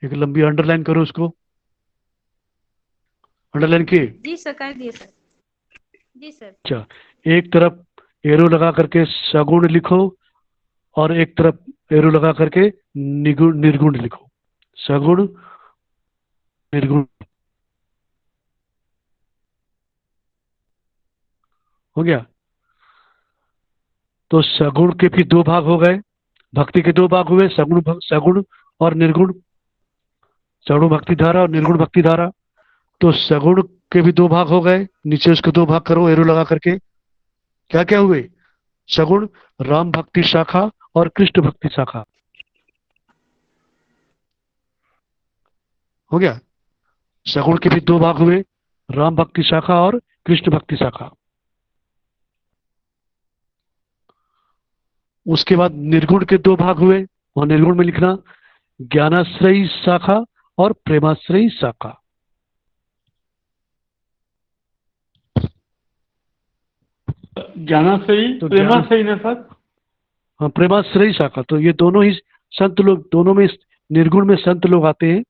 एक लंबी अंडरलाइन करो, उसको अंडरलाइन किए। जी सर कर दिए सर। जी सर। अच्छा, एक तरफ एरो लगा करके सगुण लिखो और एक तरफ एरो लगा करके निर्गुण लिखो। सगुण निर्गुण हो गया। तो सगुण के भी दो भाग हो गए, भक्ति के दो भाग हुए, सगुण और निर्गुण, सगुण भक्ति धारा और निर्गुण भक्ति धारा। तो सगुण के भी दो भाग हो गए, नीचे उसके दो भाग करो एरो लगा करके। क्या क्या हुए? सगुण राम भक्ति शाखा और कृष्ण भक्ति शाखा हो गया। सगुण के भी दो भाग हुए, राम भक्ति शाखा और कृष्ण भक्ति शाखा। उसके बाद निर्गुण के दो भाग हुए, और निर्गुण में लिखना ज्ञानाश्रयी शाखा और प्रेमाश्रयी शाखा। ज्ञानाश्रयी, प्रेमाश्रयी ना सर? हाँ, प्रेमाश्रयी शाखा। तो ये दोनों ही संत लोग दोनों में, निर्गुण में संत लोग आते हैं,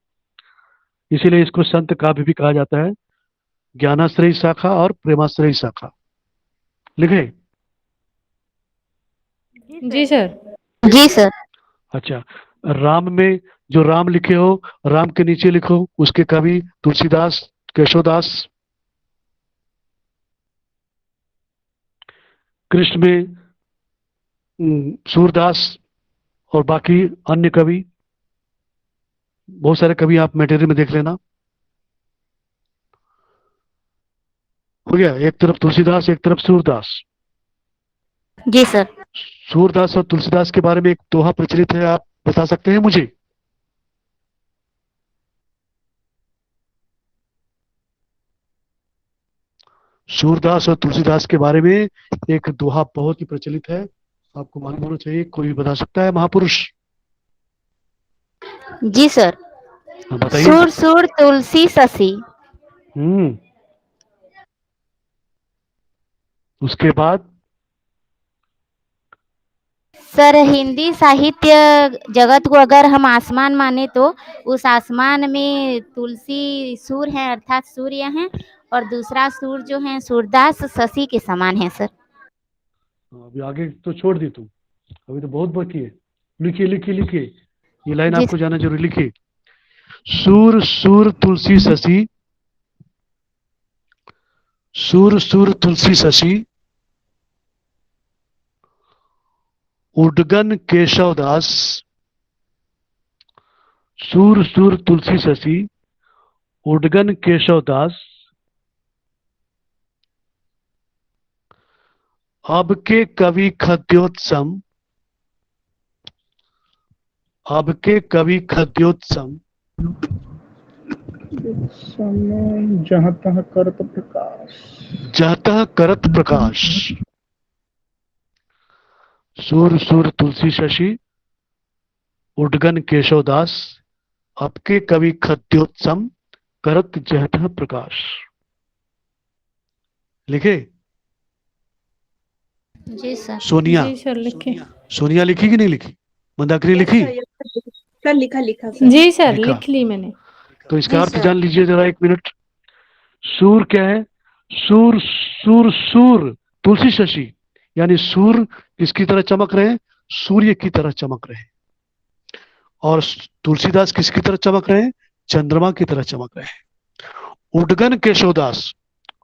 इसीलिए इसको संत काव्य भी कहा जाता है। ज्ञानाश्रयी शाखा और प्रेमाश्रयी शाखा। लिखे? जी सर। जी सर। अच्छा, राम में जो राम लिखे हो, राम के नीचे लिखो उसके कवि तुलसीदास, केशवदास। कृष्ण में सूरदास और बाकी अन्य कवि, बहुत सारे कवि आप मटेरियल में देख लेना। हो गया, एक तरफ तुलसीदास एक तरफ सूरदास। जी सर। सूरदास और तुलसीदास के बारे में एक दोहा प्रचलित है, आप बता सकते हैं मुझे? सूरदास और तुलसीदास के बारे में एक दोहा बहुत ही प्रचलित है, आपको मालूम होना चाहिए। कोई भी बता सकता है महापुरुष? जी सर। बताइए। सुर सुर तुलसी शशि। उसके बाद सर, हिंदी साहित्य जगत को अगर हम आसमान माने तो उस आसमान में तुलसी सूर है, अर्थात सूर्य हैं, और दूसरा सूर जो है सूरदास शशि के समान है सर। अभी आगे तो छोड़ दी तुम, अभी तो बहुत बाकी है। लिखिए लिखिए लिखिए, ये लाइन जी आपको जाना जरूरी। लिखिए, सूर सूर तुलसी शशि, सूर सूर तुलसी शशि, उडगन केशवदास। सूर सूर तुलसी शशि, उडगन केशवदास। अब के कवि खद्योत्सम, अब के कवि खद्योत्सम। समय जहाँ तहाँ करत प्रकाश, जहाँ तहाँ करत प्रकाश। सूर सूर तुलसी शशि, उडगन केशवदास, आपके कवि खद्योत्सम, करत जहाँ तहाँ प्रकाश। लिखे? जी सर। सोनिया? जी सर लिखे। सोनिया लिखी कि नहीं लिखी? मंदाकिनी लिखी? सर लिखा लिखा सर। जी सर लिखा। लिख ली मैंने। तो इसका जी अर्थ सर। जान लीजिए जरा, एक मिनट। सूर क्या है? सूर सूर सूर तुलसी शशि, यानी सूर किसकी तरह चमक रहे हैं? सूर्य की तरह चमक रहे हैं। और तुलसीदास किसकी तरह चमक रहे हैं? चंद्रमा की तरह चमक रहे हैं। उडगन केशवदास,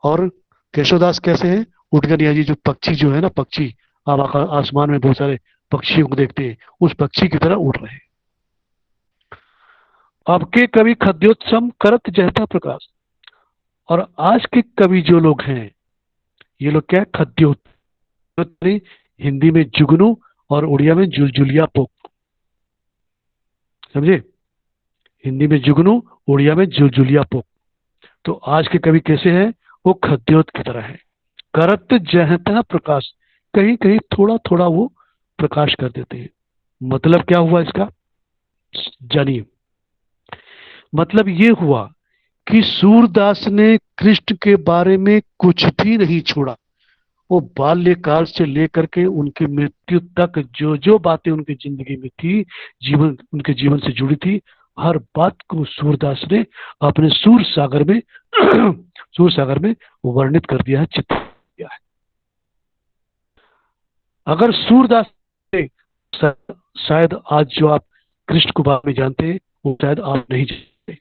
और केशवदास कैसे हैं? उडगन यानी जो पक्षी जो है ना, पक्षी, आप आसमान में बहुत सारे पक्षियों को देखते हैं, उस पक्षी की तरह उड़ रहे हैं। अब के कवि खद्योत्सम, करत जहता प्रकाश। और आज के कवि जो लोग हैं, ये लोग क्या है? खद्योत, हिंदी में जुगनू और उड़िया में जुलजुलिया पोक। समझे? हिंदी में जुगनू, उड़िया में जुलजुलिया पोक। तो आज के कवि कैसे हैं? वो खद्योत की तरह है। करत जहता प्रकाश, कहीं कहीं थोड़ा थोड़ा वो प्रकाश कर देते हैं। मतलब क्या हुआ इसका? जानिए। मतलब ये हुआ कि सूरदास ने कृष्ण के बारे में कुछ भी नहीं छोड़ा। वो बाल्यकाल से लेकर के उनकी मृत्यु तक जो जो बातें उनकी जिंदगी में थी, जीवन उनके जीवन से जुड़ी थी, हर बात को सूरदास ने अपने सूर सागर में सूर सागर में वर्णित कर दिया है, चित्रित किया है। अगर सूरदास ने, शायद आज जो आप कृष्ण को बारे में जानते हैं वो शायद आप नहीं जानते,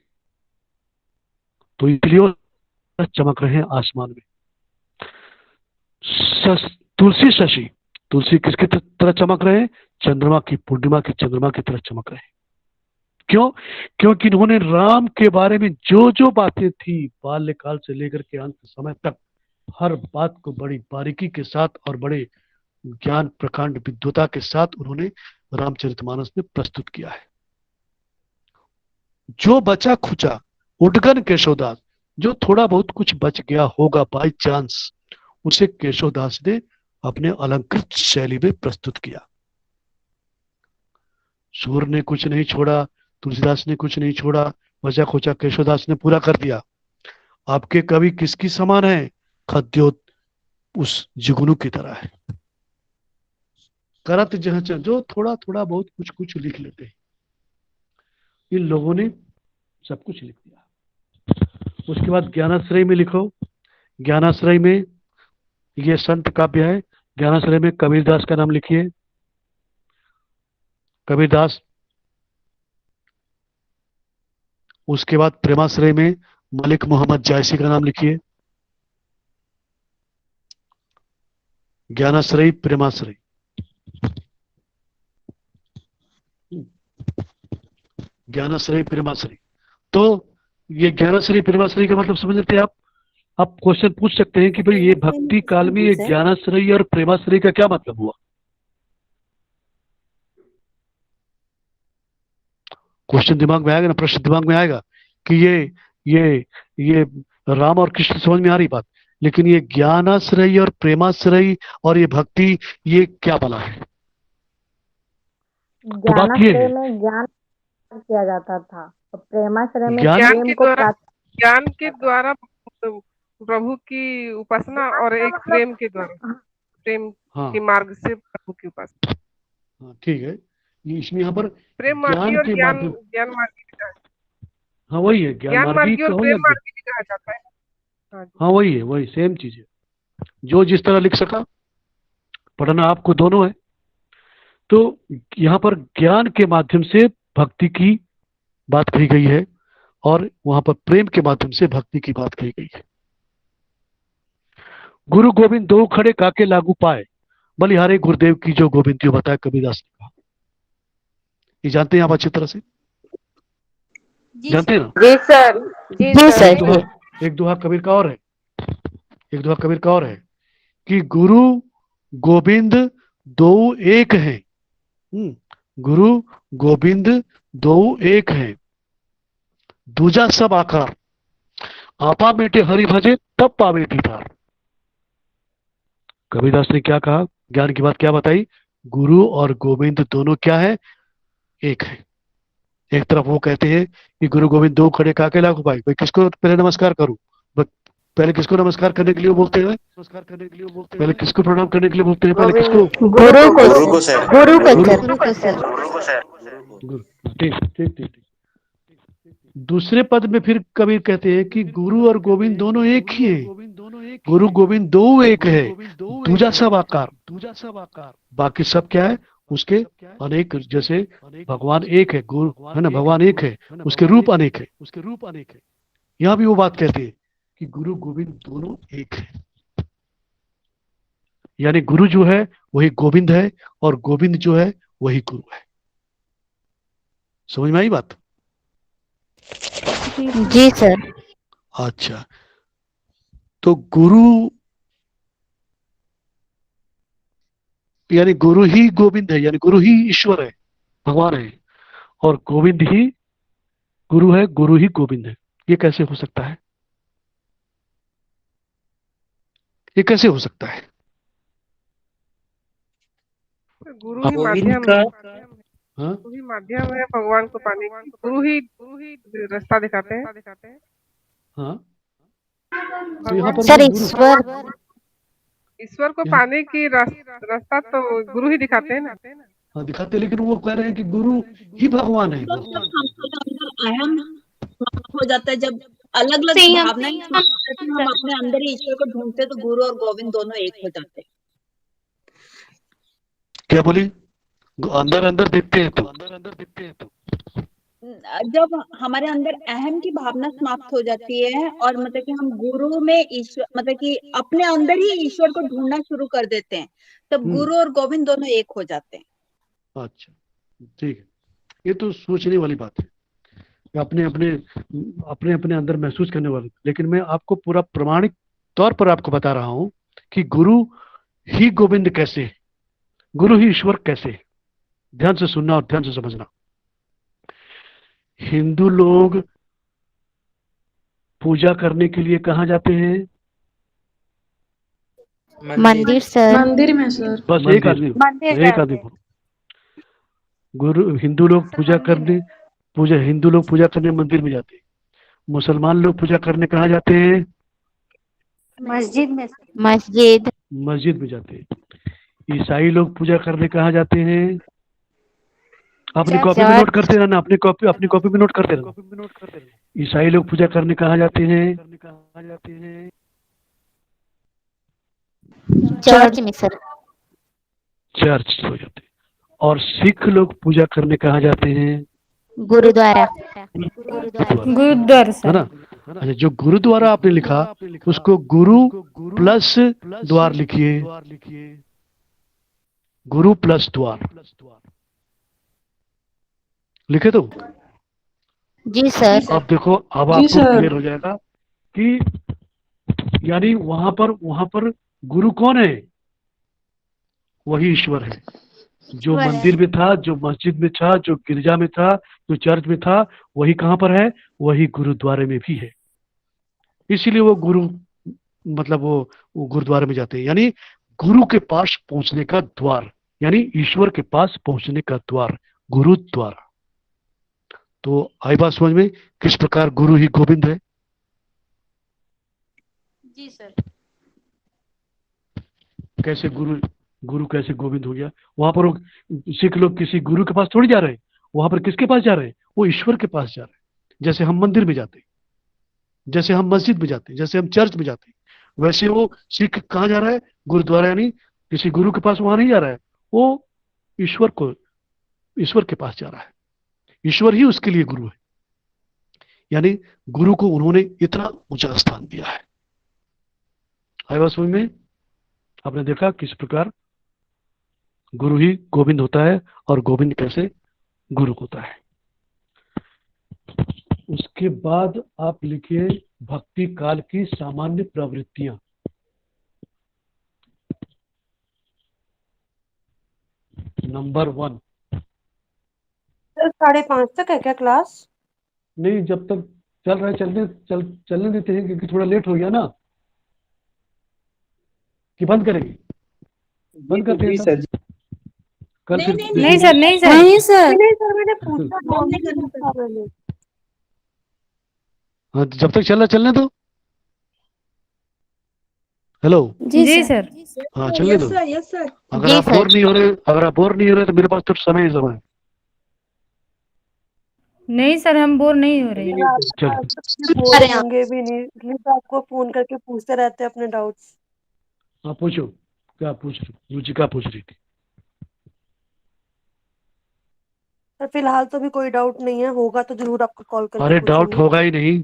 तो इसलिए वो चमक रहे हैं आसमान में। तुलसी शशि, तुलसी किसकी तरह चमक रहे हैं? चंद्रमा की, पूर्णिमा की चंद्रमा की तरह चमक रहे हैं। क्यों? क्योंकि इन्होंने राम के बारे में जो जो बातें थी बाल्यकाल से लेकर के अंत समय तक, हर बात को बड़ी बारीकी के साथ और बड़े ज्ञान प्रकांड विद्वता के साथ उन्होंने रामचरितमानस में प्रस्तुत किया है। जो बचा खुचा, उडगन केशवदास, जो थोड़ा बहुत कुछ बच गया होगा बाई चांस, उसे केशवदास ने अपने अलंकृत शैली में प्रस्तुत किया। सूर ने कुछ नहीं छोड़ा, तुलसीदास ने कुछ नहीं छोड़ा, बचा खोचा केशवदास ने पूरा कर दिया। आपके कवि किसकी समान है? खद्योत, उस जुगनू की तरह है। करत जहाँ जो थोड़ा थोड़ा बहुत कुछ कुछ लिख लेते हैं, इन लोगों ने सब कुछ लिख दिया। उसके बाद ज्ञानाश्रय में लिखो। ज्ञानाश्रय में ये संत काव्य है। ज्ञानाश्रय में कबीरदास का नाम लिखिए, कबीरदास। उसके बाद प्रेमाश्रय में मलिक मोहम्मद जायसी का नाम लिखिए। ज्ञानाश्रय, प्रेमाश्रय। ज्ञानाश्रय, प्रेमाश्रय। तो ये ज्ञानाश्रय प्रेमाश्रय का मतलब समझ लेते हैं आप क्वेश्चन पूछ सकते हैं कि भाई ये भक्ति काल में ये ज्ञानाश्रय और प्रेमाश्रय का क्या मतलब हुआ। क्वेश्चन दिमाग में आएगा ना, प्रश्न दिमाग में आएगा कि ये राम और कृष्ण समझ में आ रही बात, लेकिन ये ज्ञानाश्रय और प्रेमाश्रय और ये भक्ति, ये क्या बला है। तो बात ये है, में ज्ञान किया जाता था और प्रेमाश्रय में ज्ञान के द्वारा प्रभु की उपासना और एक प्रेम के द्वारा, प्रेम के मार्ग से प्रभु की उपासना। हाँ ठीक है, इसमें यहाँ पर प्रेम मार्गी और ज्ञान मार्गी भी कहा। हाँ वही है, ज्ञान मार्गी और प्रेम मार्गी भी कहा जाता है। हाँ वही है, वही सेम चीज है। जो जिस तरह लिख सका, पढ़ना आपको दोनों है। तो यहाँ पर ज्ञान के माध्यम से भक्ति की बात कही गई है और वहां पर प्रेम के माध्यम से भक्ति की बात कही गई है। गुरु गोविंद दो खड़े काके लागू पाए, बलिहारे गुरुदेव की जो गोविंद बताया कबीरदास ने कहा। ये जानते हैं आप अच्छी तरह से, जानते हैं ना? जी सर, जी सर। एक दोहा कबीर का और है, एक दोहा कबीर का और है कि गुरु गोविंद दो एक हैं। गुरु गोविंद दो एक हैं, दूजा सब आकार, आपा मेटे हरि भजे तब पावे दीदार। कबीरदास ने क्या कहा, ज्ञान की बात क्या बताई, गुरु और गोविंद दोनों क्या है, एक है। एक तरफ वो कहते हैं कि गुरु गोविंद दो खड़े काके लागू पाए, भाई किसको पहले नमस्कार करूं, पहले किसको नमस्कार करने के लिए बोलते हैं, नमस्कार करने के लिए बोलते हैं, पहले किसको प्रणाम करने के लिए बोलते हैं, पहले किसको, गुरु को सर। ठीक ठीक ठीक। दूसरे पद में फिर कबीर कहते हैं कि गुरु और गोविंद दोनों एक ही है, गुरु गोविंद दो एक है, दूजा सब आकार, बाकी सब क्या है, उसके अनेक, जैसे भगवान एक है, गुरु है ना, भगवान एक है, उसके रूप अनेक है, यहाँ भी वो बात कहते हैं कि गुरु गोविंद दोनों एक है। यानी गुरु जो है वही गोविंद है और गोविंद जो है वही गुरु है। समझ में आई बात? जी सर। अच्छा, तो गुरु यानी गुरु ही गोविंद है, यानी गुरु ही ईश्वर है, भगवान है, और गोविंद ही गुरु है, गुरु ही गोविंद है। ये कैसे हो सकता है, ये कैसे हो सकता है? गुरु ही माध्यम है, गुरु ही माध्यम है भगवान को पाने की, गुरु ही रास्ता दिखाते हैं। हाँ सर, ईश्वर को पाने की रास्ता तो गुरु ही दिखाते हैं ना। हाँ दिखाते, लेकिन वो कह रहे हैं कि गुरु ही भगवान है। अहम हो जाता है जब अलग अलग भावनाएं हम अपने अंदर ही ईश्वर को ढूंढते, तो गुरु और गोविंद दोनों एक हो जाते हैं। क्या बोली? अंदर अंदर देखते हैं तो जब हमारे अंदर अहम की भावना समाप्त हो जाती है और मतलब कि हम गुरु में ईश्वर, मतलब कि अपने अंदर ही ईश्वर को ढूंढना शुरू कर देते हैं, तब गुरु और गोविंद दोनों एक हो जाते हैं। अच्छा ठीक है, ये तो सोचने वाली बात है, अपने अपने अपने अपने अंदर महसूस करने वाली। लेकिन मैं आपको पूरा प्रमाणिक तौर पर आपको बता रहा हूं कि गुरु ही गोविंद कैसे है, गुरु ही ईश्वर कैसे है। ध्यान से सुनना और ध्यान से समझना। हिंदू लोग पूजा करने के लिए कहाँ जाते हैं? मंदिर सर। मंदिर में सर। बस एक आदमी गुरु हिंदू लोग हिंदू लोग पूजा करने मंदिर में जाते हैं। मुसलमान लोग पूजा करने कहाँ जाते हैं? मस्जिद में। मस्जिद में जाते हैं। ईसाई लोग पूजा करने कहाँ जाते हैं? अपनी कॉपी में चर्च। नोट करते रहना, अपनी कॉपी में नोट करते रहना। ईसाई लोग पूजा करने कहाँ जाते हैं? चर्च में सर। चर्च हो जाते हैं। और सिख लोग पूजा करने कहाँ जाते हैं? गुरुद्वारा। गुरुद्वारा है सर। ना? अच्छा, जो गुरुद्वारा आपने लिखा उसको गुरु प्लस द्वार लिखिए, गुरु प्लस द्वार लिखे तो। जी सर। अब देखो, अब जी आपको सर। क्लियर हो जाएगा कि यानी वहां पर गुरु कौन है? वही ईश्वर है, जो मंदिर में था, जो मस्जिद में था, जो गिरजा में था, जो चर्च में था, वही कहाँ पर है? वही गुरुद्वारे में भी है। इसीलिए वो गुरु मतलब वो गुरुद्वारे में जाते हैं, यानी गुरु के पास पहुंचने का द्वार, यानी ईश्वर के पास पहुंचने का द्वार, गुरुद्वारा। तो आई बात समझ में किस प्रकार गुरु ही गोविंद है? जी सर। कैसे गुरु कैसे गोविंद हो गया? वहां पर सिख लोग किसी गुरु के पास थोड़ी जा रहे हैं, वहां पर किसके पास जा रहे हैं? वो ईश्वर के पास जा रहे हैं। जैसे हम मंदिर में जाते हैं, जैसे हम मस्जिद में जाते हैं, जैसे हम चर्च में जाते हैं, वैसे वो सिख कहाँ जा रहा है? गुरुद्वारा, यानी किसी गुरु के पास वहां नहीं जा रहा है, वो ईश्वर के पास जा रहा है। ईश्वर ही उसके लिए गुरु है, यानी गुरु को उन्होंने इतना ऊंचा स्थान दिया है। आई बात समझ में? आपने देखा किस प्रकार गुरु ही गोविंद होता है और गोविंद कैसे गुरु होता है। उसके बाद आप लिखिए भक्ति काल की सामान्य प्रवृत्तियां। नंबर 1। सर 5:30 तक है क्या क्लास? नहीं, जब तक चल रहा है चलने देते हैं, क्योंकि थोड़ा लेट हो गया ना। कि बंद करेंगे? बंद करते हैं सर। कल फिर नहीं सर। नहीं सर मैंने पूछा बंद नहीं करना सर। हाँ, जब तक चल रहा चलने दो। हेलो। जी सर। हाँ, चलने दो। Yes sir. अगर आप बोर नहीं हो रहे तो मेरे पास तो समय ही समय है। नहीं सर, हम बोर नहीं हो रहे हैं। चलो, बोर होंगे भी नहीं, इसलिए तो आपको फोन करके पूछते रहते हैं अपने डाउट्स। हाँ, पूछो। क्या पूछ रही रुचिका पूछ रही थी? सर फिलहाल तो भी कोई डाउट नहीं है, होगा तो जरूर आपको कॉल करके अरे डाउट पूछेंगे। होगा ही नहीं,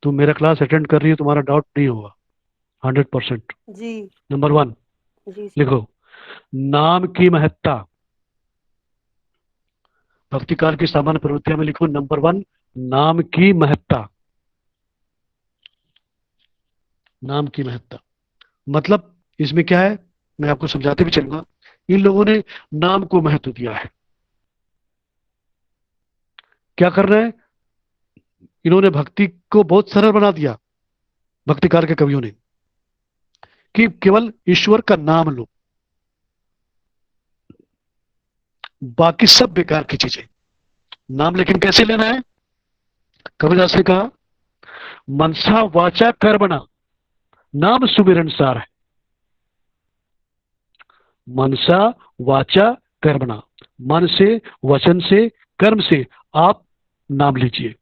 तुम मेरा क्लास अटेंड कर रही हो, तुम्हारा डाउट नहीं होगा 100%। जी। नंबर 1 जी सर। लिखो, नाम की महत्ता। भक्ति काल की सामान्य प्रवृत्तियां में लिखो नंबर 1, नाम की महत्ता। नाम की महत्ता मतलब इसमें क्या है, मैं आपको समझाते भी चलूंगा। इन लोगों ने नाम को महत्व दिया है। क्या कर रहे हैं? इन्होंने भक्ति को बहुत सरल बना दिया, भक्ति काल के कवियों ने, कि केवल ईश्वर का नाम लो, बाकी सब बेकार की चीजें। नाम लेकिन कैसे लेना है? कबीरदास ने कहा, मनसा वाचा कर्मणा नाम सुमिरन सार है। मनसा वाचा कर्मणा, मन से, वचन से, कर्म से आप नाम लीजिए।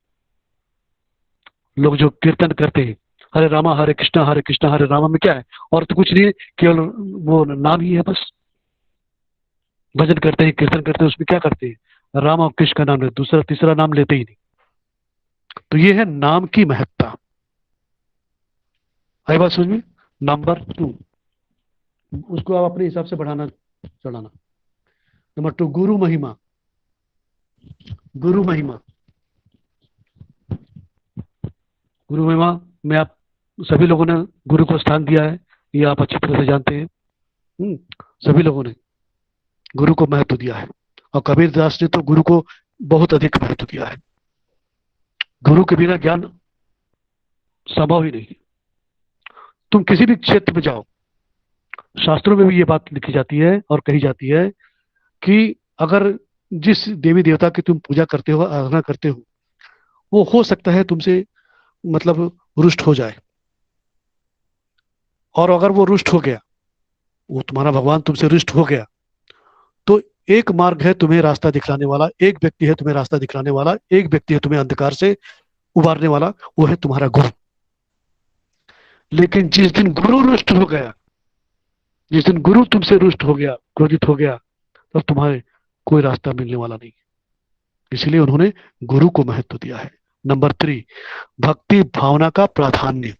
लोग जो कीर्तन करते हैं, हरे रामा हरे कृष्णा हरे रामा, में क्या है? और तो कुछ नहीं है, केवल वो नाम ही है बस। भजन करते हैं, कीर्तन करते हैं, उसमें क्या करते हैं? राम और कृष्ण का नाम लेते, दूसरा तीसरा नाम लेते ही नहीं। तो ये है नाम की महत्ता। आई बात समझ में? नंबर 2, उसको आप अपने हिसाब से बढ़ाना चढ़ाना। नंबर 2, गुरु महिमा। गुरु महिमा में आप सभी लोगों ने गुरु को स्थान दिया है, ये आप अच्छी तरह से जानते हैं। सभी लोगों ने गुरु को महत्व दिया है, और कबीरदास ने तो गुरु को बहुत अधिक महत्व दिया है। गुरु के बिना ज्ञान संभव ही नहीं। तुम किसी भी क्षेत्र में जाओ, शास्त्रों में भी ये बात लिखी जाती है और कही जाती है कि अगर जिस देवी देवता की तुम पूजा करते हो, आराधना करते हो, वो हो सकता है तुमसे मतलब रुष्ट हो जाए, और अगर वो रुष्ट हो गया वो तुम्हारा भगवान तुमसे रुष्ट हो गया, तो एक मार्ग है तुम्हें रास्ता दिखलाने वाला, एक व्यक्ति है तुम्हें रास्ता दिखलाने वाला, एक व्यक्ति है तुम्हें अंधकार से उबारने वाला, वो है तुम्हारा गुरु। लेकिन जिस दिन गुरु रुष्ट हो गया, जिस दिन गुरु तुमसे रुष्ट हो गया, क्रोधित हो गया, तब तुम्हारे कोई रास्ता मिलने वाला नहीं। इसलिए उन्होंने गुरु को महत्व दिया है। नंबर 3, भक्ति भावना का प्राधान्य।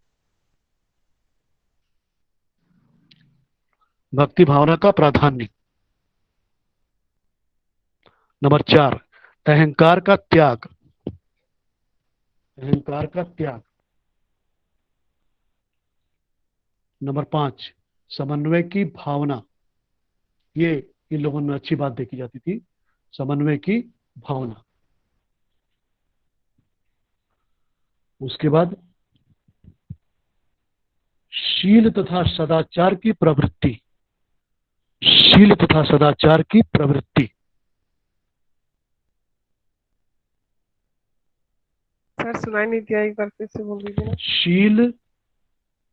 भक्ति भावना का प्राधान्य। नंबर 4, अहंकार का त्याग। अहंकार का त्याग। नंबर 5, समन्वय की भावना। ये इन लोगों में अच्छी बात देखी जाती थी, समन्वय की भावना। उसके बाद शील तथा सदाचार की प्रवृत्ति। शील तथा सदाचार की प्रवृत्ति। सर सुनाई नहीं दिया, एक बार फिर से बोल दीजिए ना। शील,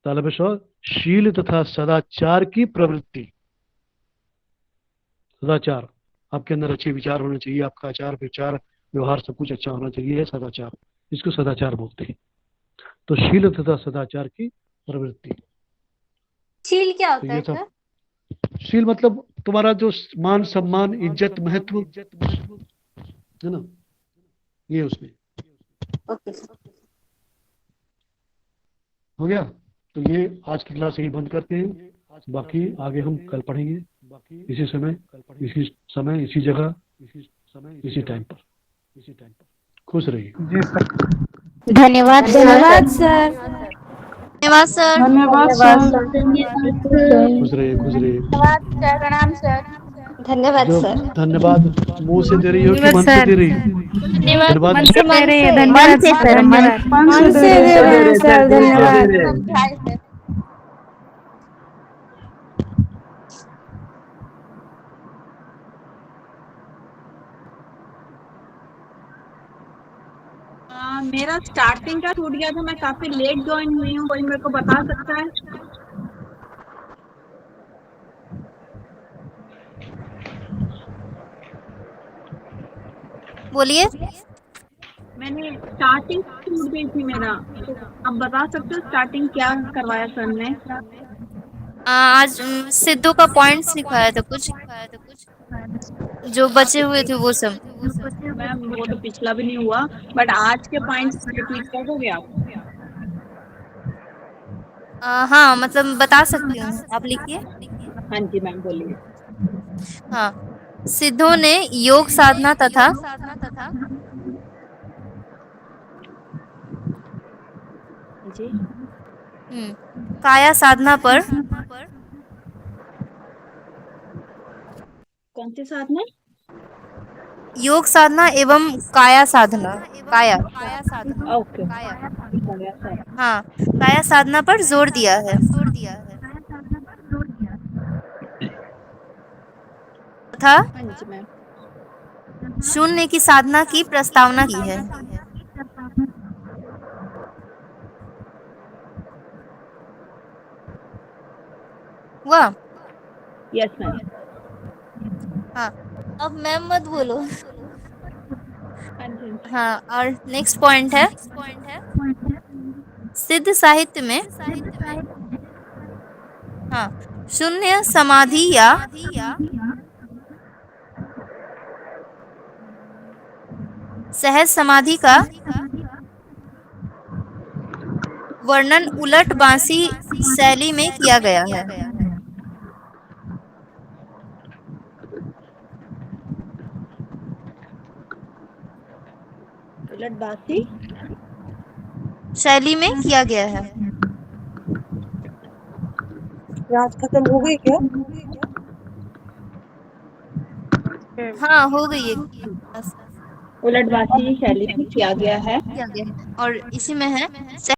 तालबेश्वर, शील तथा सदाचार की प्रवृत्ति। सदाचार, आपके अंदर अच्छे विचार होने चाहिए, आपका आचार विचार व्यवहार सब कुछ अच्छा होना चाहिए, सदाचार, इसको सदाचार बोलते हैं। तो शील तथा सदाचार की प्रवृत्ति। शील क्या तो होता है सर? शील मतलब तुम्हारा जो मान सम्मान इज्जत महत्व है ना, ये उसमें ओके हो गया। तो ये आज की क्लास यही बंद करते हैं, बाकी आगे हम कल पढ़ेंगे, इसी समय इसी जगह इसी टाइम पर। खुश रहिए। जी सर। धन्यवाद धन्यवाद सर। धन्यवाद सर। धन्यवाद सर। खुश रहिए, खुश रहिए। प्रणाम सर। धन्यवाद जो सर। धन्यवाद मुंह से दे रही हो कि मन से दे रही हो? धन्यवाद मन से दे रही है, मन धन्यवाद से सर, सर, धन्यवाद। मन से दे रहे हैं सर, धन्यवाद। मेरा स्टार्टिंग का छूट गया था, मैं काफी लेट ज्वाइन हुई हूँ, कोई मेरे को बता सकता है? बोलिए। मैंने स्टार्टिंग छूट गई थी मेरा, तो आप बता सकते हो स्टार्टिंग क्या करवाया सर ने? आज सिद्धू का पॉइंट सिखाया था कुछ, जो बचे हुए थे वो सब। मैम वो तो पिछला भी नहीं हुआ, बट आज के पॉइंट्स रिपीट कर दोगे आप? हाँ मतलब बता सकती हूँ, आप लिखिए। हाँ जी मैम बोलिए। हाँ, सिद्धों ने योग साधना तथा जी काया साधना पर कौन सी साधना? योग साधना एवं काया साधना, काया ओके हाँ, काया साधना पर जोर दिया है तथा हाँ जी मैम। शून्य की साधना की प्रस्तावना की है। हुआ? Yes ma'am. हाँ, अब मैम मत बोलो। हाँ जी। हाँ, और नेक्स्ट पॉइंट है सिद्ध साहित्य में हाँ, शून्य समाधि या सहज समाधि का वर्णन उलट बांसी शैली में किया गया है। उलट बांसी शैली में किया गया है। रात खत्म हो गई क्या? हाँ हो गई है। उलट बांसी शैली में किया गया है और इसी में है